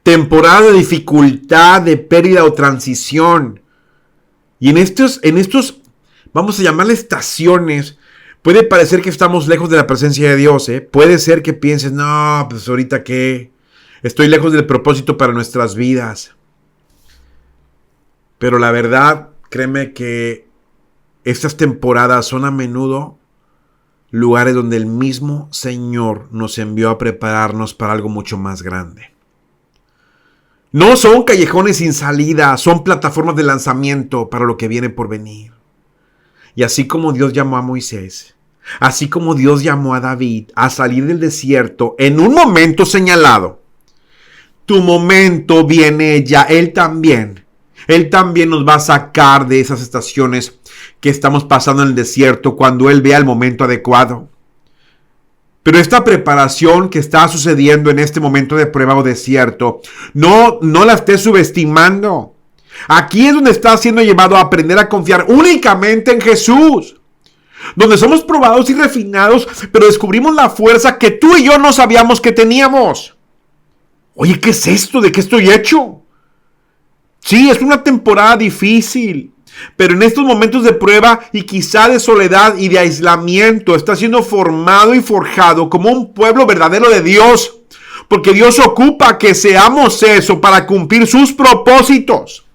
Speaker 1: Temporada de dificultad, de pérdida o transición. Y en estos, vamos a llamarle estaciones, puede parecer que estamos lejos de la presencia de Dios, ¿eh? Puede ser que pienses, no, pues ahorita qué, estoy lejos del propósito para nuestras vidas. Pero la verdad, créeme que estas temporadas son a menudo lugares donde el mismo Señor nos envió a prepararnos para algo mucho más grande. No son callejones sin salida, son plataformas de lanzamiento para lo que viene por venir. Y así como Dios llamó a Moisés, así como Dios llamó a David a salir del desierto en un momento señalado, tu momento viene ya, Él también nos va a sacar de esas estaciones que estamos pasando en el desierto cuando Él vea el momento adecuado. Pero esta preparación que está sucediendo en este momento de prueba o desierto, no la estés subestimando. Aquí es donde estás siendo llevado a aprender a confiar únicamente en Jesús. donde somos probados y refinados, pero descubrimos la fuerza que tú y yo no sabíamos que teníamos. Oye, ¿qué es esto? ¿De qué estoy hecho? Sí, es una temporada difícil, pero en estos momentos de prueba y quizá de soledad y de aislamiento, está siendo formado y forjado como un pueblo verdadero de Dios, porque Dios ocupa que seamos eso para cumplir sus propósitos.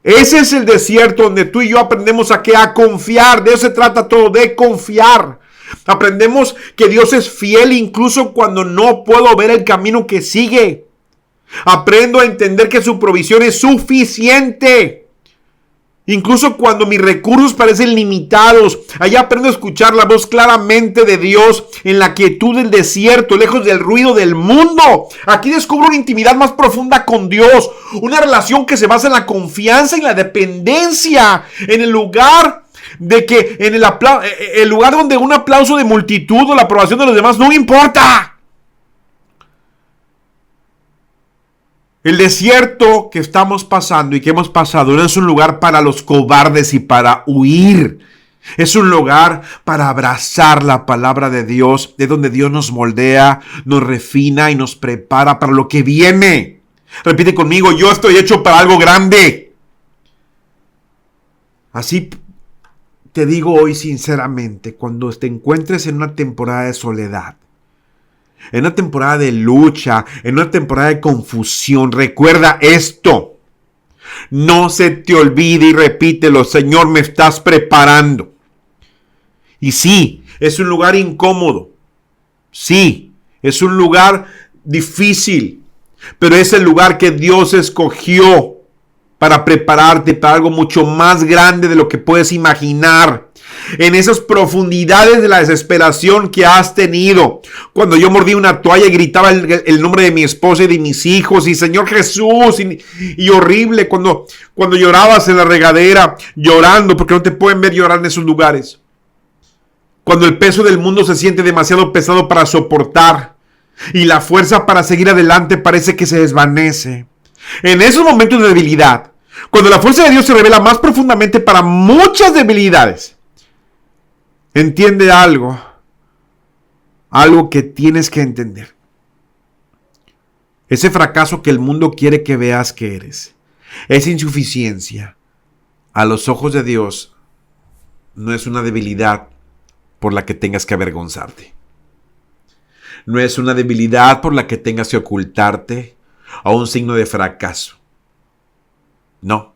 Speaker 1: Ese es el desierto donde tú y yo aprendemos a confiar. De eso se trata todo, de confiar. Aprendemos que Dios es fiel incluso cuando no puedo ver el camino que sigue. Aprendo a entender que su provisión es suficiente. Incluso cuando mis recursos parecen limitados, allá aprendo a escuchar la voz claramente de Dios en la quietud del desierto, lejos del ruido del mundo. Aquí descubro una intimidad más profunda con Dios, una relación que se basa en la confianza y la dependencia, en el lugar de que el lugar donde un aplauso de multitud o la aprobación de los demás no importa. El desierto que estamos pasando y que hemos pasado no es un lugar para los cobardes y para huir. Es un lugar para abrazar la palabra de Dios, de donde Dios nos moldea, nos refina y nos prepara para lo que viene. Repite conmigo, yo estoy hecho para algo grande. Así te digo hoy sinceramente, cuando te encuentres en una temporada de soledad, en una temporada de lucha, en una temporada de confusión, recuerda esto. No se te olvide y repítelo, Señor, me estás preparando. Y sí, es un lugar incómodo. Sí, es un lugar difícil. Pero es el lugar que Dios escogió para prepararte para algo mucho más grande de lo que puedes imaginar. En esas profundidades de la desesperación que has tenido. Cuando yo mordí una toalla y gritaba el nombre de mi esposa y de mis hijos. Y Señor Jesús. Y horrible cuando llorabas en la regadera. Llorando porque no te pueden ver llorar en esos lugares. Cuando el peso del mundo se siente demasiado pesado para soportar. Y la fuerza para seguir adelante parece que se desvanece. En esos momentos de debilidad. Cuando la fuerza de Dios se revela más profundamente para muchas debilidades. Entiende algo que tienes que entender. Ese fracaso que el mundo quiere que veas que eres, esa insuficiencia, a los ojos de Dios, no es una debilidad por la que tengas que avergonzarte. No es una debilidad por la que tengas que ocultarte a un signo de fracaso. No.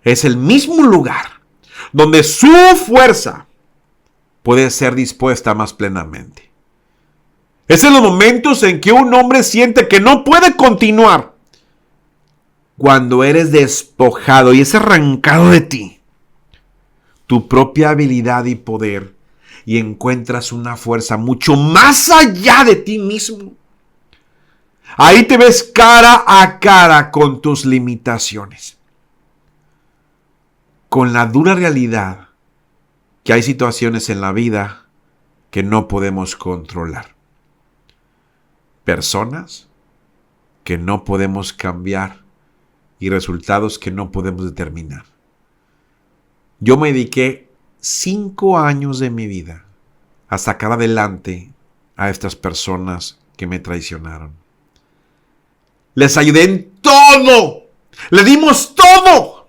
Speaker 1: Es el mismo lugar donde su fuerza puede ser dispuesta más plenamente. Es en los momentos en que un hombre siente que no puede continuar. Cuando eres despojado y es arrancado de ti tu propia habilidad y poder y encuentras una fuerza mucho más allá de ti mismo. Ahí te ves cara a cara con tus limitaciones. Con la dura realidad que hay situaciones en la vida que no podemos controlar. Personas que no podemos cambiar y resultados que no podemos determinar. Yo me dediqué 5 años de mi vida a sacar adelante a estas personas que me traicionaron. Les ayudé en todo. Le dimos todo.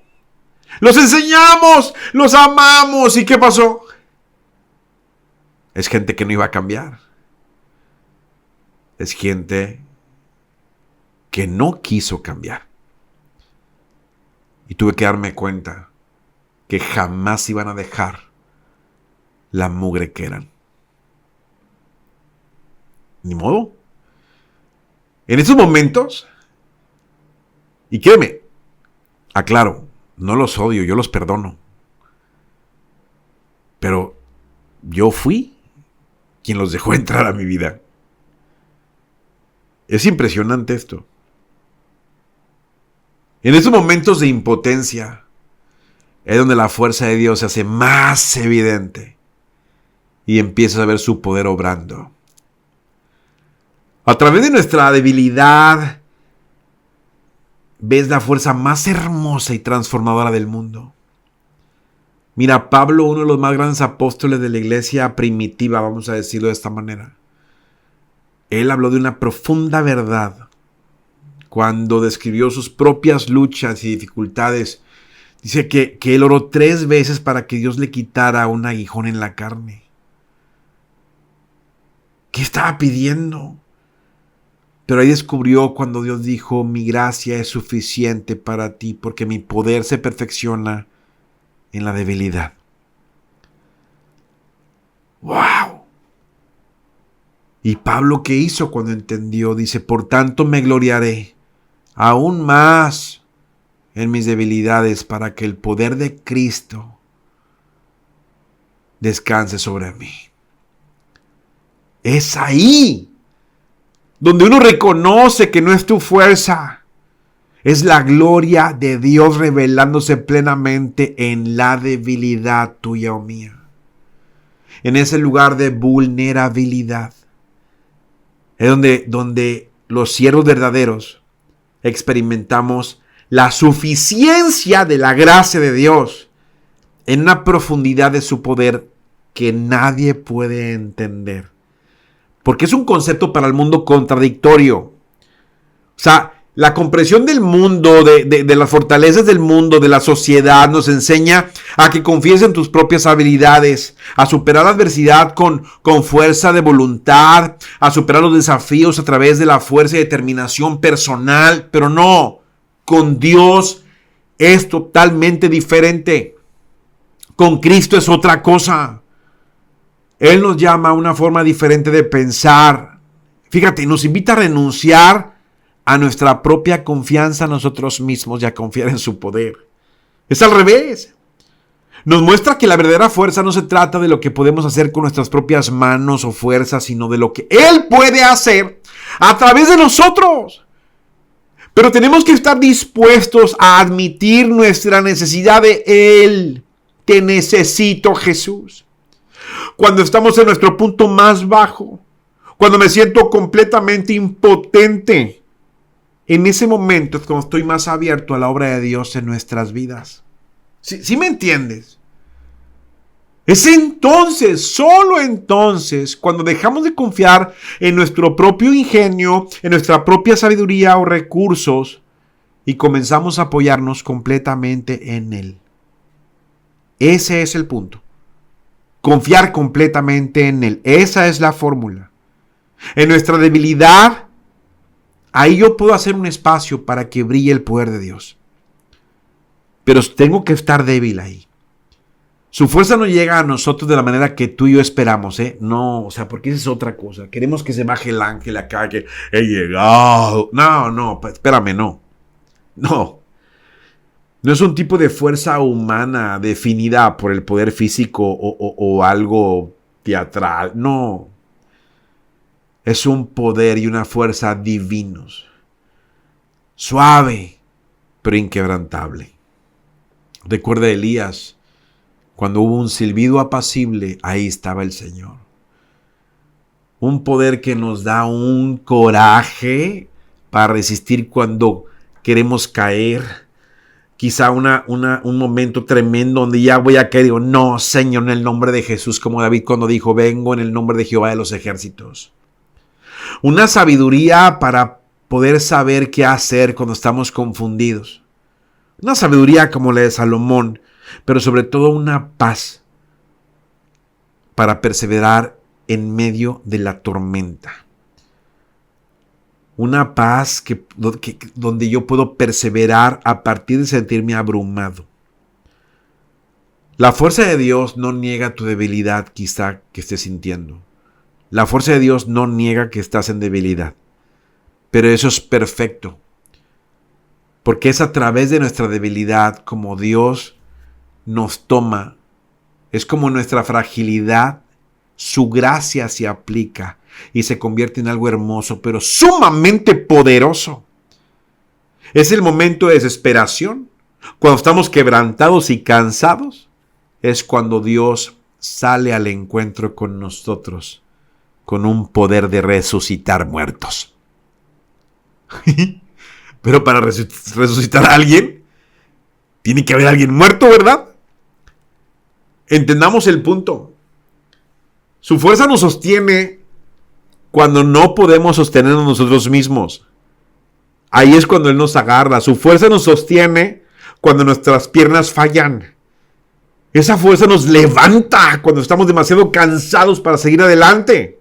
Speaker 1: Los enseñamos, los amamos. ¿Y qué pasó? Es gente que no iba a cambiar. Es gente que no quiso cambiar. Y tuve que darme cuenta que jamás iban a dejar la mugre que eran. Ni modo. En esos momentos, y créeme, aclaro, no los odio, yo los perdono. Pero yo fui quien los dejó entrar a mi vida. Es impresionante esto. En esos momentos de impotencia es donde la fuerza de Dios se hace más evidente y empiezas a ver su poder obrando. A través de nuestra debilidad ves la fuerza más hermosa y transformadora del mundo. Mira, Pablo, uno de los más grandes apóstoles de la iglesia primitiva, vamos a decirlo de esta manera, él habló de una profunda verdad cuando describió sus propias luchas y dificultades. Dice que él oró 3 veces para que Dios le quitara un aguijón en la carne. ¿Qué estaba pidiendo? Pero ahí descubrió cuando Dios dijo: mi gracia es suficiente para ti, porque mi poder se perfecciona en la debilidad. ¡Wow! Y Pablo, ¿qué hizo cuando entendió? Dice: por tanto me gloriaré aún más en mis debilidades, para que el poder de Cristo descanse sobre mí. Es ahí donde uno reconoce que no es tu fuerza, es la gloria de Dios revelándose plenamente en la debilidad tuya o mía. En ese lugar de vulnerabilidad es donde los siervos verdaderos experimentamos la suficiencia de la gracia de Dios en una profundidad de su poder que nadie puede entender. Porque es un concepto para el mundo contradictorio. O sea, la comprensión del mundo, de las fortalezas del mundo, de la sociedad, nos enseña a que confíes en tus propias habilidades, a superar la adversidad con fuerza de voluntad, a superar los desafíos a través de la fuerza y determinación personal. Pero no, con Dios es totalmente diferente. Con Cristo es otra cosa. Él nos llama a una forma diferente de pensar. Fíjate, nos invita a renunciar a nuestra propia confianza en nosotros mismos y a confiar en su poder. Es al revés. Nos muestra que la verdadera fuerza no se trata de lo que podemos hacer con nuestras propias manos o fuerzas, sino de lo que Él puede hacer a través de nosotros. Pero tenemos que estar dispuestos a admitir nuestra necesidad de Él. Te necesito, Jesús. Cuando estamos en nuestro punto más bajo, cuando me siento completamente impotente, en ese momento es cuando estoy más abierto a la obra de Dios en nuestras vidas. ¿Sí me entiendes? Es entonces, solo entonces, cuando dejamos de confiar en nuestro propio ingenio, en nuestra propia sabiduría o recursos, y comenzamos a apoyarnos completamente en Él. Ese es el punto. Confiar completamente en Él. Esa es la fórmula. En nuestra debilidad, ahí yo puedo hacer un espacio para que brille el poder de Dios. Pero tengo que estar débil ahí. Su fuerza no llega a nosotros de la manera que tú y yo esperamos, ¿eh? No, o sea, porque esa es otra cosa. Queremos que se baje el ángel acá, que he llegado. No, espérame, no. No es un tipo de fuerza humana definida por el poder físico o algo teatral. No. Es un poder y una fuerza divinos. Suave, pero inquebrantable. Recuerda Elías, cuando hubo un silbido apacible, ahí estaba el Señor. Un poder que nos da un coraje para resistir cuando queremos caer. Quizá un momento tremendo donde ya voy a caer. Digo, no, Señor, en el nombre de Jesús, como David cuando dijo, vengo en el nombre de Jehová de los ejércitos. Una sabiduría para poder saber qué hacer cuando estamos confundidos. Una sabiduría como la de Salomón, pero sobre todo una paz para perseverar en medio de la tormenta. Una paz donde yo puedo perseverar a partir de sentirme abrumado. La fuerza de Dios no niega tu debilidad quizá que estés sintiendo. La fuerza de Dios no niega que estás en debilidad. Pero eso es perfecto. Porque es a través de nuestra debilidad como Dios nos toma. Es como nuestra fragilidad, su gracia se aplica y se convierte en algo hermoso, pero sumamente poderoso. Es el momento de desesperación. Cuando estamos quebrantados y cansados, es cuando Dios sale al encuentro con nosotros con un poder de resucitar muertos. Pero para resucitar a alguien, tiene que haber alguien muerto, ¿verdad? Entendamos el punto. Su fuerza nos sostiene cuando no podemos sostenernos nosotros mismos. Ahí es cuando Él nos agarra. Su fuerza nos sostiene cuando nuestras piernas fallan. Esa fuerza nos levanta cuando estamos demasiado cansados para seguir adelante.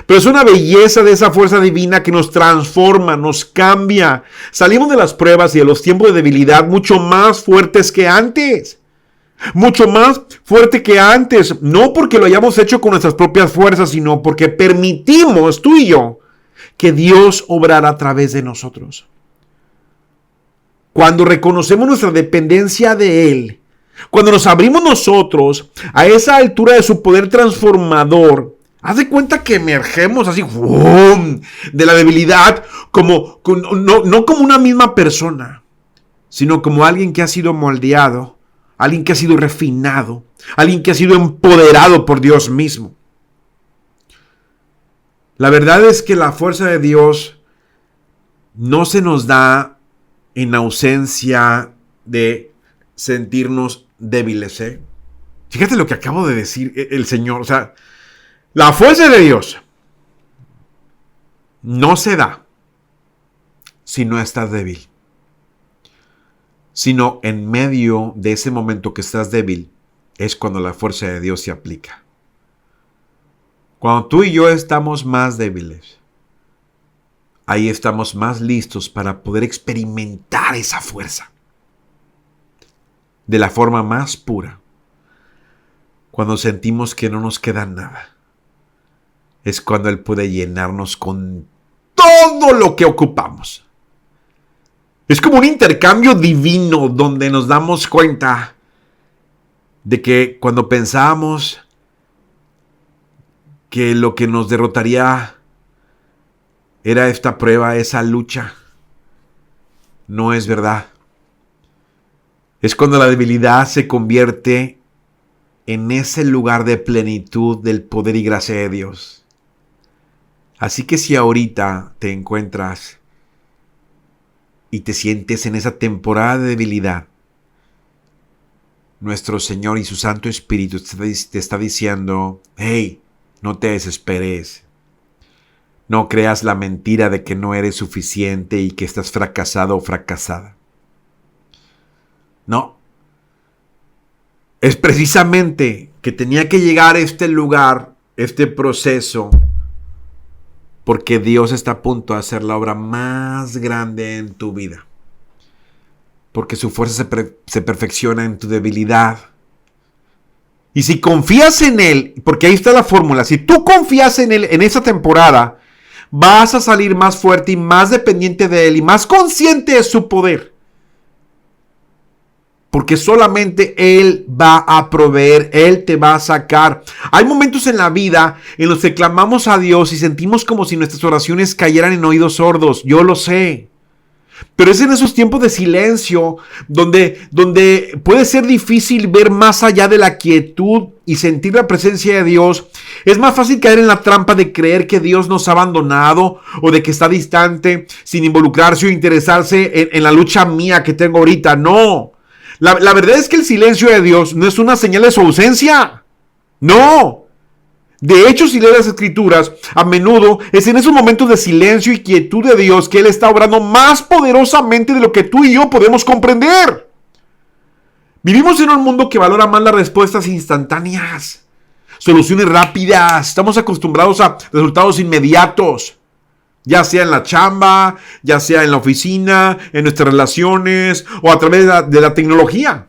Speaker 1: Pero es una belleza de esa fuerza divina que nos transforma, nos cambia. Salimos de las pruebas y de los tiempos de debilidad mucho más fuertes que antes. Mucho más fuerte que antes. No porque lo hayamos hecho con nuestras propias fuerzas, sino porque permitimos, tú y yo, que Dios obrara a través de nosotros. Cuando reconocemos nuestra dependencia de Él, cuando nos abrimos nosotros a esa altura de su poder transformador, haz de cuenta que emergemos así ¡fum!, de la debilidad, no como una misma persona, sino como alguien que ha sido moldeado, alguien que ha sido refinado, alguien que ha sido empoderado por Dios mismo. La verdad es que la fuerza de Dios no se nos da en ausencia de sentirnos débiles. Fíjate lo que acabo de decir el Señor. O sea, la fuerza de Dios no se da si no estás débil, sino en medio de ese momento que estás débil es cuando la fuerza de Dios se aplica. Cuando tú y yo estamos más débiles, ahí estamos más listos para poder experimentar esa fuerza de la forma más pura. Cuando sentimos que no nos queda nada, es cuando Él puede llenarnos con todo lo que ocupamos. Es como un intercambio divino donde nos damos cuenta de que cuando pensábamos que lo que nos derrotaría era esta prueba, esa lucha, no es verdad. Es cuando la debilidad se convierte en ese lugar de plenitud del poder y gracia de Dios. Así que si ahorita te encuentras y te sientes en esa temporada de debilidad, nuestro Señor y su Santo Espíritu te está diciendo: hey, no te desesperes. No creas la mentira de que no eres suficiente y que estás fracasado o fracasada. No. Es precisamente que tenía que llegar a este lugar, este proceso, porque Dios está a punto de hacer la obra más grande en tu vida. Porque su fuerza se perfecciona en tu debilidad. Y si confías en Él, porque ahí está la fórmula, si tú confías en Él en esa temporada, vas a salir más fuerte y más dependiente de Él y más consciente de su poder. Porque solamente Él va a proveer, Él te va a sacar. Hay momentos en la vida en los que clamamos a Dios y sentimos como si nuestras oraciones cayeran en oídos sordos. Yo lo sé. Pero es en esos tiempos de silencio donde puede ser difícil ver más allá de la quietud y sentir la presencia de Dios. Es más fácil caer en la trampa de creer que Dios nos ha abandonado o de que está distante sin involucrarse o interesarse en la lucha mía que tengo ahorita. No. La verdad es que el silencio de Dios no es una señal de su ausencia. No. De hecho, si lees las Escrituras, a menudo es en esos momentos de silencio y quietud de Dios que Él está obrando más poderosamente de lo que tú y yo podemos comprender. Vivimos en un mundo que valora más las respuestas instantáneas, soluciones rápidas. Estamos acostumbrados a resultados inmediatos, ya sea en la chamba, ya sea en la oficina, en nuestras relaciones o a través de la tecnología.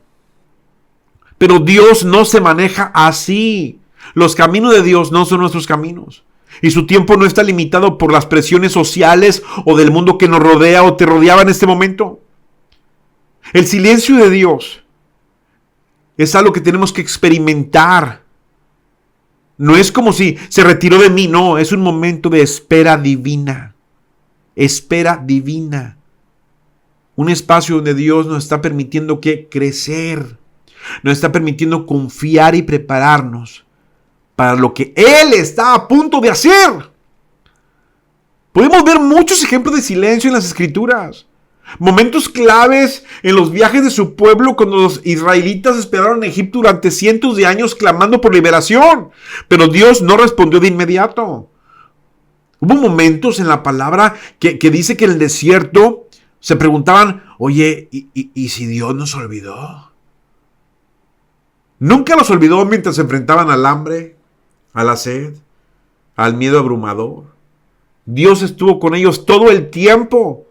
Speaker 1: Pero Dios no se maneja así. Los caminos de Dios no son nuestros caminos. Y su tiempo no está limitado por las presiones sociales o del mundo que nos rodea o te rodeaba en este momento. El silencio de Dios es algo que tenemos que experimentar. No es como si se retiró de mí, no, es un momento de espera divina. Espera divina. Un espacio donde Dios nos está permitiendo crecer. Nos está permitiendo confiar y prepararnos para lo que Él está a punto de hacer. Podemos ver muchos ejemplos de silencio en las Escrituras. Momentos claves en los viajes de su pueblo cuando los israelitas esperaron en Egipto durante cientos de años clamando por liberación. Pero Dios no respondió de inmediato. Hubo momentos en la palabra que dice que en el desierto se preguntaban, oye, ¿y si Dios nos olvidó? Nunca los olvidó mientras se enfrentaban al hambre, a la sed, al miedo abrumador. Dios estuvo con ellos todo el tiempo,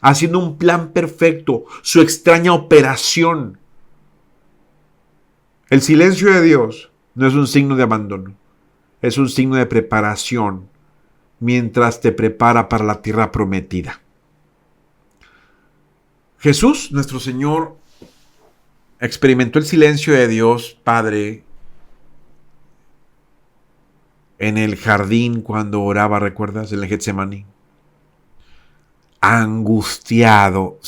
Speaker 1: haciendo un plan perfecto, su extraña operación. El silencio de Dios no es un signo de abandono, es un signo de preparación mientras te prepara para la tierra prometida. Jesús, nuestro Señor, experimentó el silencio de Dios Padre en el jardín cuando oraba, ¿recuerdas? En el Getsemaní. Angustiado.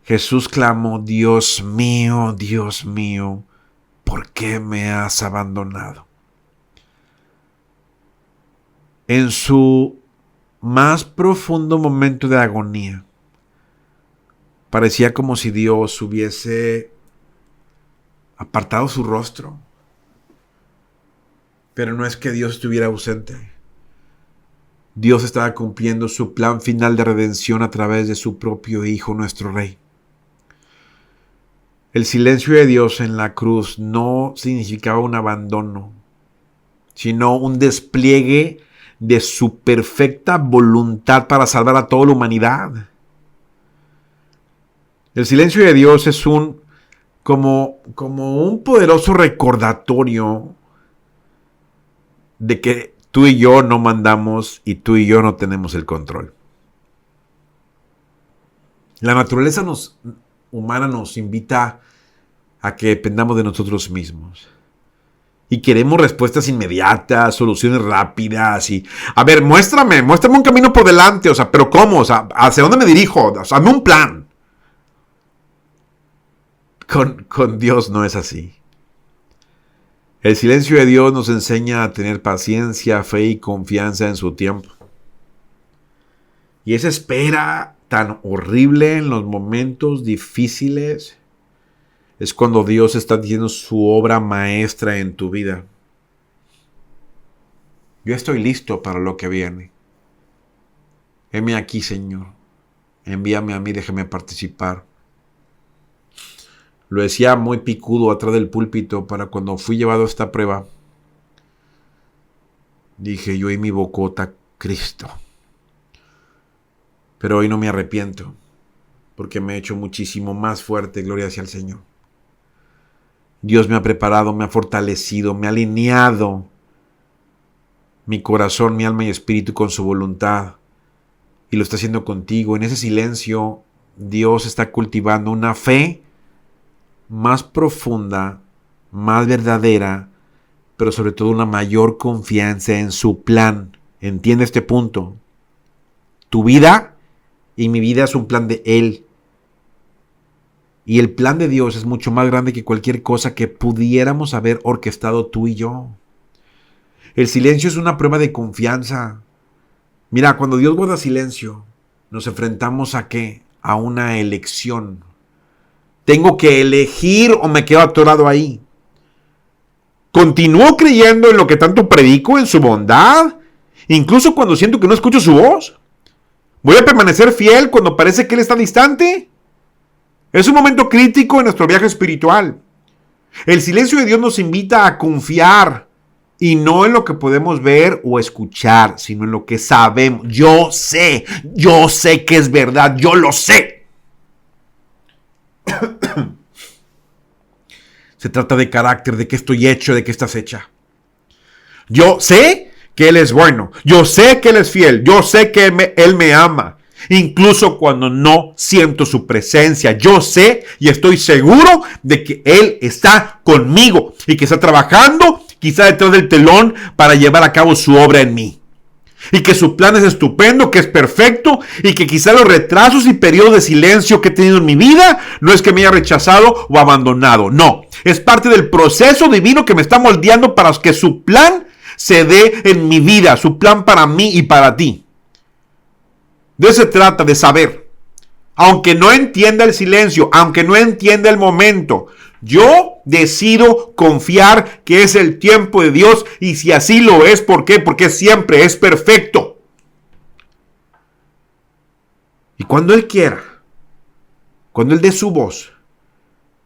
Speaker 1: Jesús clamó, Dios mío, ¿por qué me has abandonado? En su más profundo momento de agonía, parecía como si Dios hubiese apartado su rostro. Pero no es que Dios estuviera ausente. Dios estaba cumpliendo su plan final de redención a través de su propio Hijo, nuestro Rey. El silencio de Dios en la cruz no significaba un abandono, sino un despliegue de su perfecta voluntad para salvar a toda la humanidad. El silencio de Dios es como un poderoso recordatorio de que tú y yo no mandamos y tú y yo no tenemos el control. La naturaleza humana nos invita a que dependamos de nosotros mismos. Y queremos respuestas inmediatas, soluciones rápidas y... A ver, muéstrame un camino por delante, pero ¿cómo? ¿Hacia dónde me dirijo? Hazme un plan. Con Dios no es así. El silencio de Dios nos enseña a tener paciencia, fe y confianza en su tiempo. Y esa espera tan horrible en los momentos difíciles es cuando Dios está haciendo su obra maestra en tu vida. Yo estoy listo para lo que viene. Heme aquí, Señor. Envíame a mí, déjame participar. Lo decía muy picudo atrás del púlpito para cuando fui llevado a esta prueba. Dije yo y mi bocota, Cristo. Pero hoy no me arrepiento, porque me he hecho muchísimo más fuerte, gloria sea al Señor. Dios me ha preparado, me ha fortalecido, me ha alineado mi corazón, mi alma y espíritu con su voluntad. Y lo está haciendo contigo. En ese silencio, Dios está cultivando una fe más profunda, más verdadera, pero sobre todo una mayor confianza en su plan. Entiende este punto. Tu vida y mi vida es un plan de Él. Y el plan de Dios es mucho más grande que cualquier cosa que pudiéramos haber orquestado tú y yo. El silencio es una prueba de confianza. Mira, cuando Dios guarda silencio, nos enfrentamos ¿a qué? A una elección. Tengo que elegir o me quedo atorado ahí. ¿Continúo creyendo en lo que tanto predico, en su bondad? Incluso cuando siento que no escucho su voz. ¿Voy a permanecer fiel cuando parece que Él está distante? Es un momento crítico en nuestro viaje espiritual. El silencio de Dios nos invita a confiar, y no en lo que podemos ver o escuchar, sino en lo que sabemos. Yo sé que es verdad, yo lo sé. Se trata de carácter, de qué estoy hecho, de qué estás hecha. Yo sé que Él es bueno, yo sé que Él es fiel, yo sé que Él me ama. Incluso cuando no siento su presencia, yo sé y estoy seguro de que Él está conmigo y que está trabajando quizá detrás del telón para llevar a cabo su obra en mí. Y que su plan es estupendo, que es perfecto y que quizá los retrasos y periodos de silencio que he tenido en mi vida no es que me haya rechazado o abandonado. No, es parte del proceso divino que me está moldeando para que su plan se dé en mi vida, su plan para mí y para ti. De eso se trata, de saber. Aunque no entienda el silencio, aunque no entienda el momento, yo decido confiar que es el tiempo de Dios, y si así lo es, ¿por qué? Porque siempre es perfecto. Y cuando Él quiera, cuando Él dé su voz,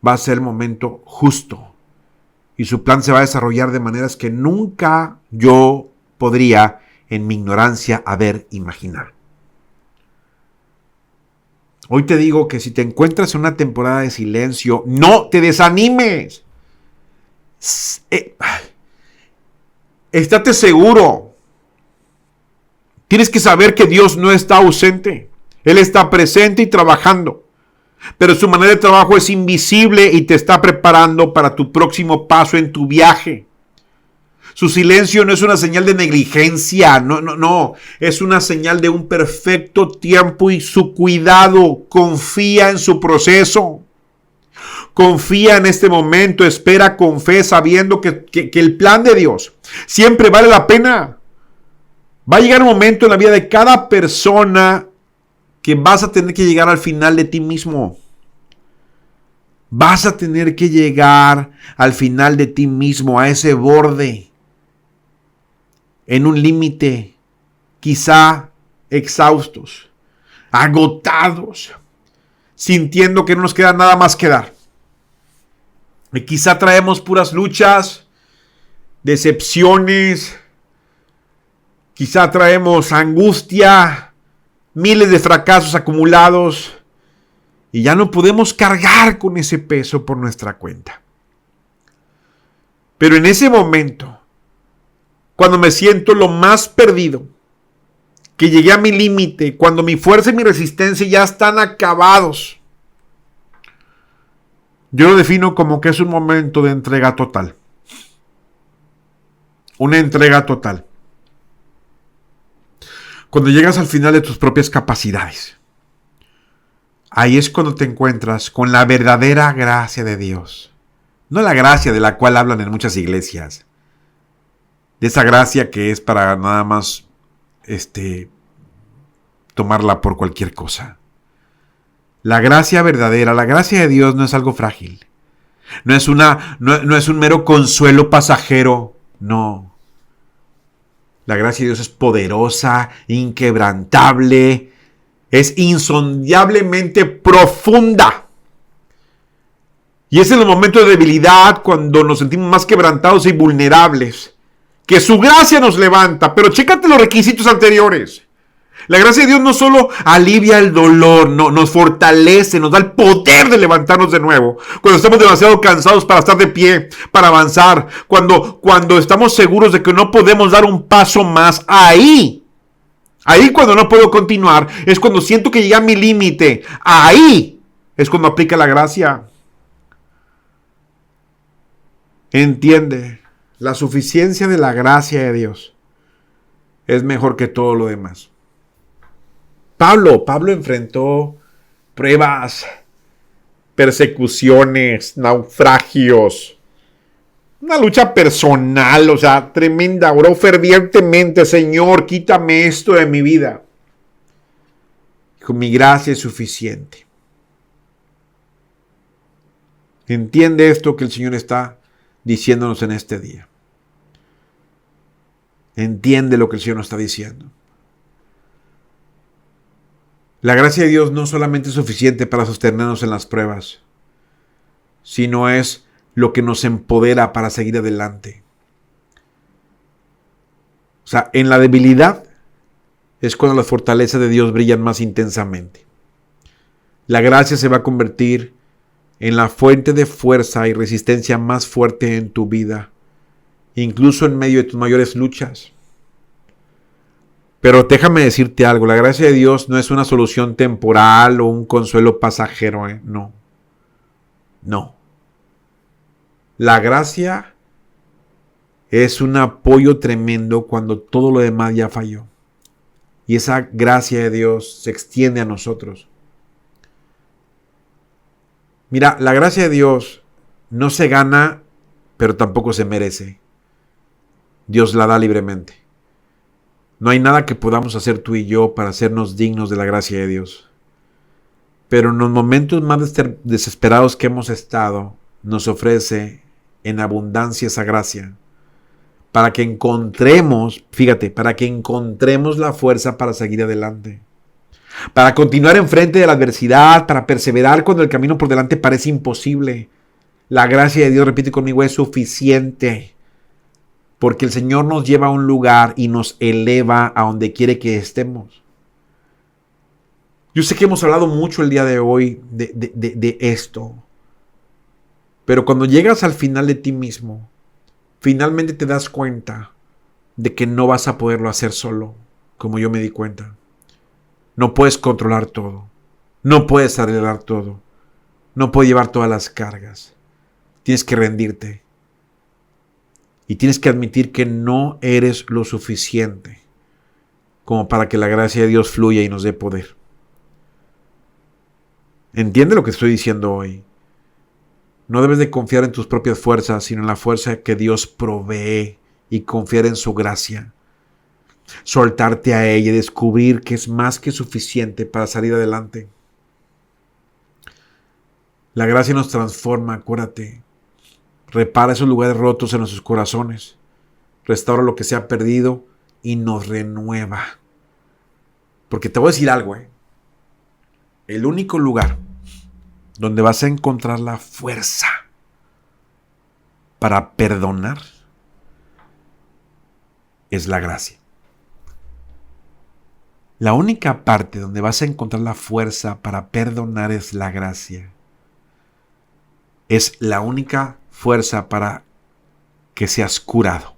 Speaker 1: va a ser el momento justo. Y su plan se va a desarrollar de maneras que nunca yo podría, en mi ignorancia, haber imaginado. Hoy te digo que si te encuentras en una temporada de silencio, no te desanimes. Estate seguro. Tienes que saber que Dios no está ausente. Él está presente y trabajando. Pero su manera de trabajo es invisible y te está preparando para tu próximo paso en tu viaje. Su silencio no es una señal de negligencia, no. Es una señal de un perfecto tiempo y su cuidado. Confía en su proceso. Confía en este momento, espera con fe, sabiendo que el plan de Dios siempre vale la pena. Va a llegar un momento en la vida de cada persona que vas a tener que llegar al final de ti mismo. Vas a tener que llegar al final de ti mismo, a ese borde, en un límite, quizá exhaustos, agotados, sintiendo que no nos queda nada más que dar. Y quizá traemos puras luchas, decepciones, quizá traemos angustia, miles de fracasos acumulados, y ya no podemos cargar con ese peso por nuestra cuenta. Pero en ese momento, cuando me siento lo más perdido, que llegué a mi límite, cuando mi fuerza y mi resistencia ya están acabados, yo lo defino como que es un momento de entrega total. Una entrega total. Cuando llegas al final de tus propias capacidades, ahí es cuando te encuentras con la verdadera gracia de Dios. No la gracia de la cual hablan en muchas iglesias. De esa gracia que es para nada más tomarla por cualquier cosa. La gracia verdadera, la gracia de Dios no es algo frágil. No es un mero consuelo pasajero. No. La gracia de Dios es poderosa, inquebrantable, es insondablemente profunda. Y es en los momentos de debilidad, cuando nos sentimos más quebrantados y vulnerables, que su gracia nos levanta. Pero chécate los requisitos anteriores. La gracia de Dios no solo alivia el dolor, no, nos fortalece, nos da el poder de levantarnos de nuevo. Cuando estamos demasiado cansados para estar de pie, para avanzar, cuando estamos seguros de que no podemos dar un paso más, ahí cuando no puedo continuar, es cuando siento que llegué a mi límite. Ahí es cuando aplica la gracia. Entiende, la suficiencia de la gracia de Dios es mejor que todo lo demás. Pablo enfrentó pruebas, persecuciones, naufragios, una lucha personal, tremenda. Oró fervientemente: Señor, quítame esto de mi vida. Dijo: mi gracia es suficiente. Entiende esto que el Señor está diciéndonos en este día. Entiende lo que el Señor nos está diciendo. La gracia de Dios no solamente es suficiente para sostenernos en las pruebas, sino es lo que nos empodera para seguir adelante. En la debilidad es cuando las fortalezas de Dios brillan más intensamente. La gracia se va a convertir en la fuente de fuerza y resistencia más fuerte en tu vida, incluso en medio de tus mayores luchas. Pero déjame decirte algo, la gracia de Dios no es una solución temporal o un consuelo pasajero, no. La gracia es un apoyo tremendo cuando todo lo demás ya falló. Y esa gracia de Dios se extiende a nosotros. Mira, la gracia de Dios no se gana, pero tampoco se merece. Dios la da libremente. No hay nada que podamos hacer tú y yo para hacernos dignos de la gracia de Dios. Pero en los momentos más desesperados que hemos estado, nos ofrece en abundancia esa gracia. Para que encontremos, fíjate, para que encontremos la fuerza para seguir adelante. Para continuar enfrente de la adversidad, para perseverar cuando el camino por delante parece imposible. La gracia de Dios, repite conmigo, es suficiente. Porque el Señor nos lleva a un lugar y nos eleva a donde quiere que estemos. Yo sé que hemos hablado mucho el día de hoy de esto. Pero cuando llegas al final de ti mismo, finalmente te das cuenta de que no vas a poderlo hacer solo, como yo me di cuenta. No puedes controlar todo. No puedes arreglar todo. No puedes llevar todas las cargas. Tienes que rendirte. Y tienes que admitir que no eres lo suficiente como para que la gracia de Dios fluya y nos dé poder. ¿Entiende lo que estoy diciendo hoy? No debes de confiar en tus propias fuerzas, sino en la fuerza que Dios provee y confiar en su gracia. Soltarte a ella y descubrir que es más que suficiente para salir adelante. La gracia nos transforma, acuérdate. Repara esos lugares rotos en nuestros corazones. Restaura lo que se ha perdido y nos renueva. Porque te voy a decir algo, El único lugar donde vas a encontrar la fuerza para perdonar es la gracia. La única parte donde vas a encontrar la fuerza para perdonar es la gracia. Es la única fuerza para que seas curado.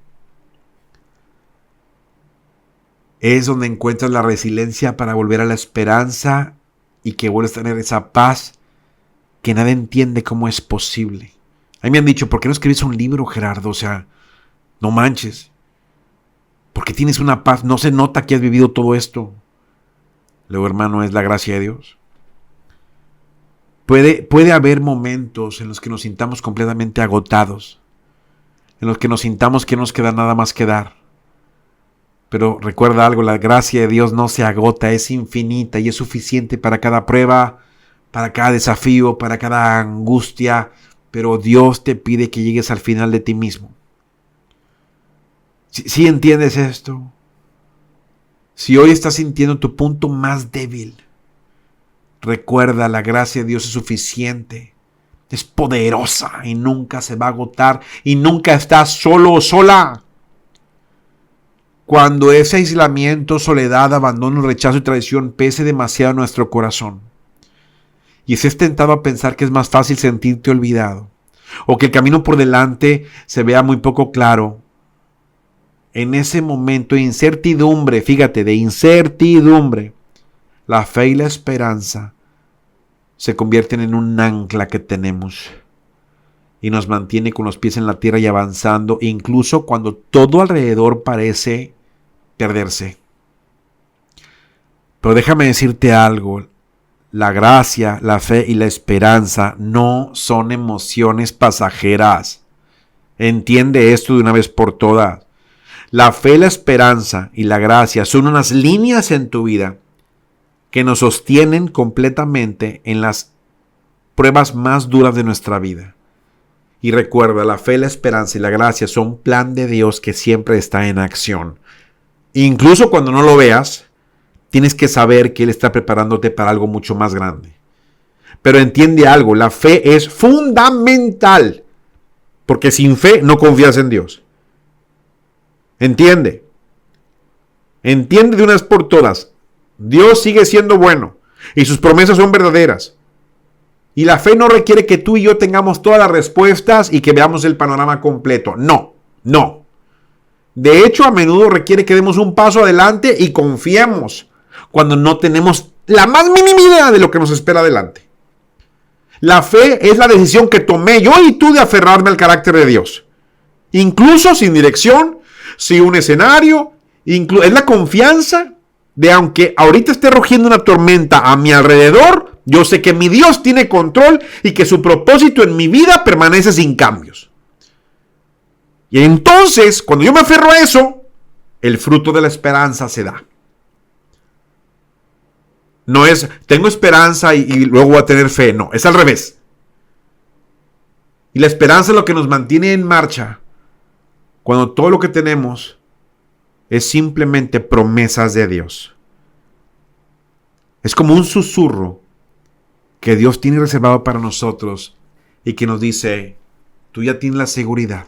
Speaker 1: Es donde encuentras la resiliencia para volver a la esperanza y que vuelves a tener esa paz que nadie entiende cómo es posible. A mí me han dicho, ¿por qué no escribes un libro, Gerardo? O sea, no manches. Porque tienes una paz, no se nota que has vivido todo esto. Luego, hermano, es la gracia de Dios. Puede haber momentos en los que nos sintamos completamente agotados, en los que nos sintamos que no nos queda nada más que dar. Pero recuerda algo, la gracia de Dios no se agota, es infinita y es suficiente para cada prueba, para cada desafío, para cada angustia. Pero Dios te pide que llegues al final de ti mismo. ¿Sí entiendes esto? Si hoy estás sintiendo tu punto más débil, recuerda, la gracia de Dios es suficiente, es poderosa y nunca se va a agotar y nunca estás solo o sola. Cuando ese aislamiento, soledad, abandono, rechazo y traición pese demasiado en nuestro corazón y estés tentado a pensar que es más fácil sentirte olvidado o que el camino por delante se vea muy poco claro, en ese momento de incertidumbre, fíjate, de incertidumbre, la fe y la esperanza se convierten en un ancla que tenemos y nos mantiene con los pies en la tierra y avanzando, incluso cuando todo alrededor parece perderse. Pero déjame decirte algo, la gracia, la fe y la esperanza no son emociones pasajeras. Entiende esto de una vez por todas. La fe, la esperanza y la gracia son unas líneas en tu vida que nos sostienen completamente en las pruebas más duras de nuestra vida. Y recuerda, la fe, la esperanza y la gracia son un plan de Dios que siempre está en acción. Incluso cuando no lo veas, tienes que saber que Él está preparándote para algo mucho más grande. Pero entiende algo, la fe es fundamental, porque sin fe no confías en Dios. Entiende de una vez por todas, Dios sigue siendo bueno y sus promesas son verdaderas. Y la fe no requiere que tú y yo tengamos todas las respuestas y que veamos el panorama completo. No. De hecho, a menudo requiere que demos un paso adelante y confiemos cuando no tenemos la más mínima idea de lo que nos espera adelante. La fe es la decisión que tomé yo y tú de aferrarme al carácter de Dios. Incluso sin dirección, sin un escenario, es la confianza de aunque ahorita esté rugiendo una tormenta a mi alrededor, yo sé que mi Dios tiene control y que su propósito en mi vida permanece sin cambios. Y entonces, cuando yo me aferro a eso, el fruto de la esperanza se da. No es, tengo esperanza y luego voy a tener fe. No, es al revés. Y la esperanza es lo que nos mantiene en marcha cuando todo lo que tenemos es simplemente promesas de Dios. Es como un susurro que Dios tiene reservado para nosotros y que nos dice, tú ya tienes la seguridad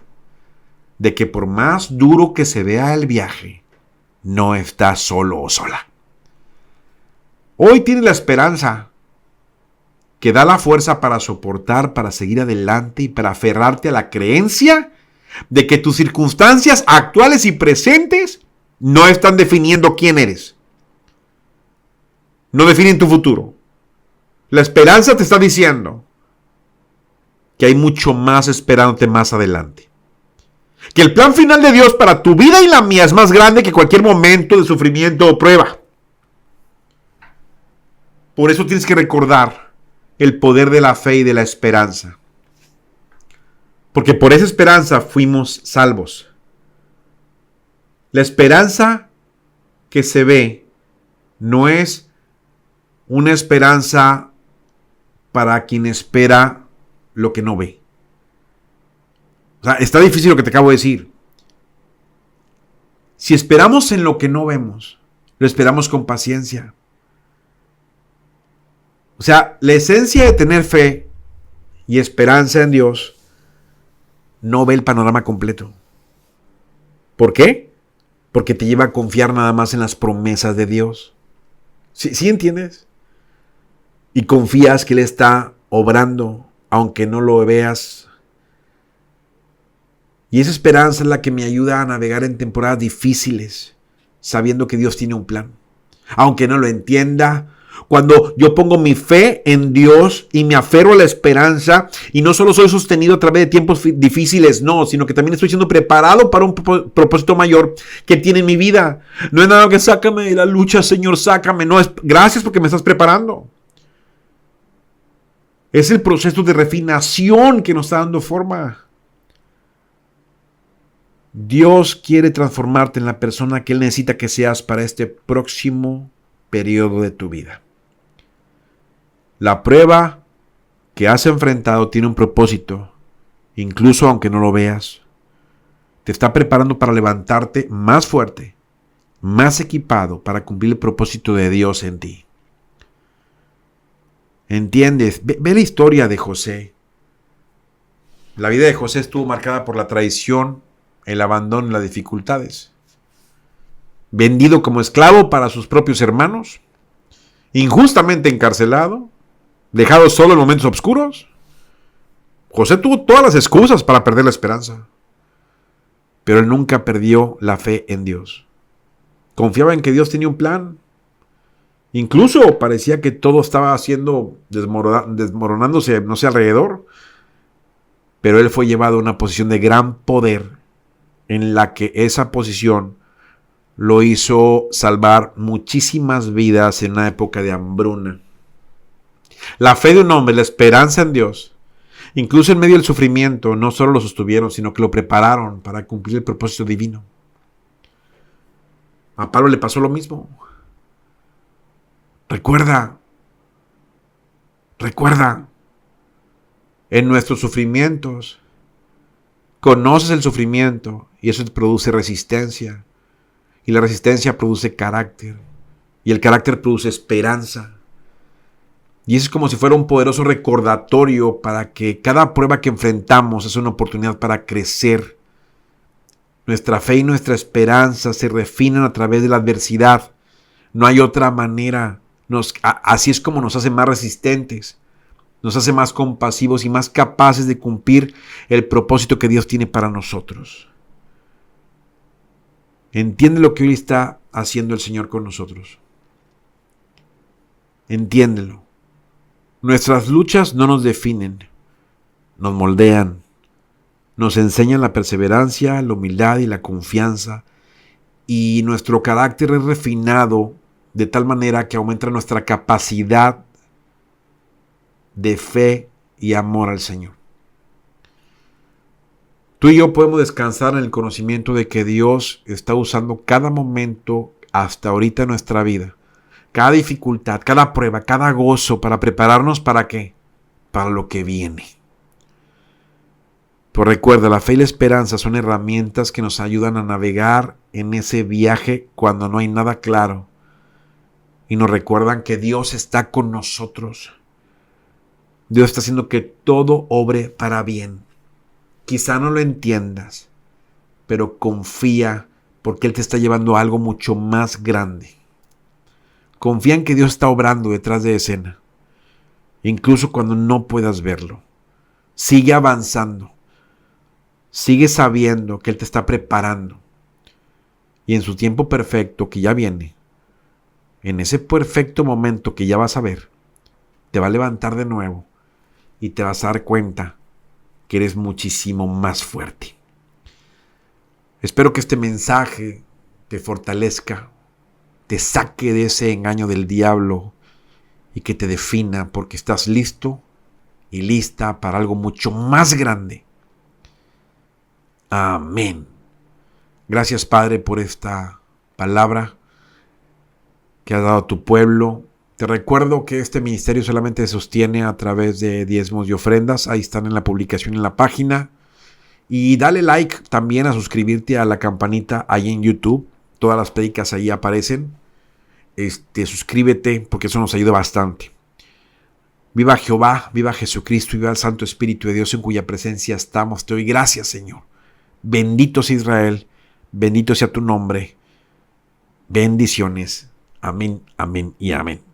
Speaker 1: de que por más duro que se vea el viaje, no estás solo o sola. Hoy tienes la esperanza que da la fuerza para soportar, para seguir adelante y para aferrarte a la creencia de que tus circunstancias actuales y presentes no están definiendo quién eres. No definen tu futuro. La esperanza te está diciendo que hay mucho más esperándote más adelante. Que el plan final de Dios para tu vida y la mía es más grande que cualquier momento de sufrimiento o prueba. Por eso tienes que recordar el poder de la fe y de la esperanza. Porque por esa esperanza fuimos salvos. La esperanza que se ve no es una esperanza para quien espera lo que no ve. O sea, está difícil lo que te acabo de decir. Si esperamos en lo que no vemos, lo esperamos con paciencia. O sea, la esencia de tener fe y esperanza en Dios no ve el panorama completo. ¿Por qué? Porque te lleva a confiar nada más en las promesas de Dios. ¿Sí entiendes? Y confías que Él está obrando, aunque no lo veas. Y esa esperanza es la que me ayuda a navegar en temporadas difíciles, sabiendo que Dios tiene un plan. Aunque no lo entienda, cuando yo pongo mi fe en Dios y me aferro a la esperanza, y no solo soy sostenido a través de tiempos difíciles, no, sino que también estoy siendo preparado para un propósito mayor que tiene en mi vida. No es nada que sácame de la lucha, Señor, sácame. No, es gracias porque me estás preparando. Es el proceso de refinación que nos está dando forma. Dios quiere transformarte en la persona que Él necesita que seas para este próximo periodo de tu vida. La prueba que has enfrentado tiene un propósito, incluso aunque no lo veas. Te está preparando para levantarte más fuerte, más equipado para cumplir el propósito de Dios en ti. ¿Entiendes? Ve la historia de José. La vida de José estuvo marcada por la traición, el abandono y las dificultades. Vendido como esclavo para sus propios hermanos, injustamente encarcelado, dejado solo en momentos oscuros. José tuvo todas las excusas para perder la esperanza, pero él nunca perdió la fe en Dios. Confiaba en que Dios tenía un plan. Incluso parecía que todo estaba desmoronándose, no sé, alrededor. Pero él fue llevado a una posición de gran poder, en la que esa posición lo hizo salvar muchísimas vidas en una época de hambruna. La fe de un hombre, la esperanza en Dios, incluso en medio del sufrimiento, no solo lo sostuvieron, sino que lo prepararon para cumplir el propósito divino. A Pablo le pasó lo mismo. Recuerda, en nuestros sufrimientos, conoces el sufrimiento y eso te produce resistencia. Y la resistencia produce carácter. Y el carácter produce esperanza. Y eso es como si fuera un poderoso recordatorio para que cada prueba que enfrentamos es una oportunidad para crecer. Nuestra fe y nuestra esperanza se refinan a través de la adversidad. No hay otra manera. Así es como nos hace más resistentes. Nos hace más compasivos y más capaces de cumplir el propósito que Dios tiene para nosotros. Entiende lo que hoy está haciendo el Señor con nosotros. Entiéndelo. Nuestras luchas no nos definen, nos moldean, nos enseñan la perseverancia, la humildad y la confianza, y nuestro carácter es refinado de tal manera que aumenta nuestra capacidad de fe y amor al Señor. Tú y yo podemos descansar en el conocimiento de que Dios está usando cada momento hasta ahorita en nuestra vida, cada dificultad, cada prueba, cada gozo para prepararnos ¿para qué? Para lo que viene. Pero recuerda, la fe y la esperanza son herramientas que nos ayudan a navegar en ese viaje cuando no hay nada claro y nos recuerdan que Dios está con nosotros. Dios está haciendo que todo obre para bien. Quizá no lo entiendas, pero confía porque Él te está llevando a algo mucho más grande. Confía en que Dios está obrando detrás de escena, incluso cuando no puedas verlo. Sigue avanzando. Sigue sabiendo que Él te está preparando. Y en su tiempo perfecto que ya viene, en ese perfecto momento que ya vas a ver, te va a levantar de nuevo y te vas a dar cuenta que eres muchísimo más fuerte. Espero que este mensaje te fortalezca, te saque de ese engaño del diablo y que te defina porque estás listo y lista para algo mucho más grande. Amén. Gracias, Padre, por esta palabra que has dado a tu pueblo. Te recuerdo que este ministerio solamente se sostiene a través de diezmos y ofrendas. Ahí están en la publicación en la página. Y dale like también a suscribirte a la campanita ahí en YouTube. Todas las prédicas ahí aparecen. Suscríbete porque eso nos ayuda bastante. Viva Jehová, viva Jesucristo, viva el Santo Espíritu de Dios en cuya presencia estamos. Te doy gracias, Señor. Bendito sea Israel, bendito sea tu nombre. Bendiciones. Amén, amén y amén.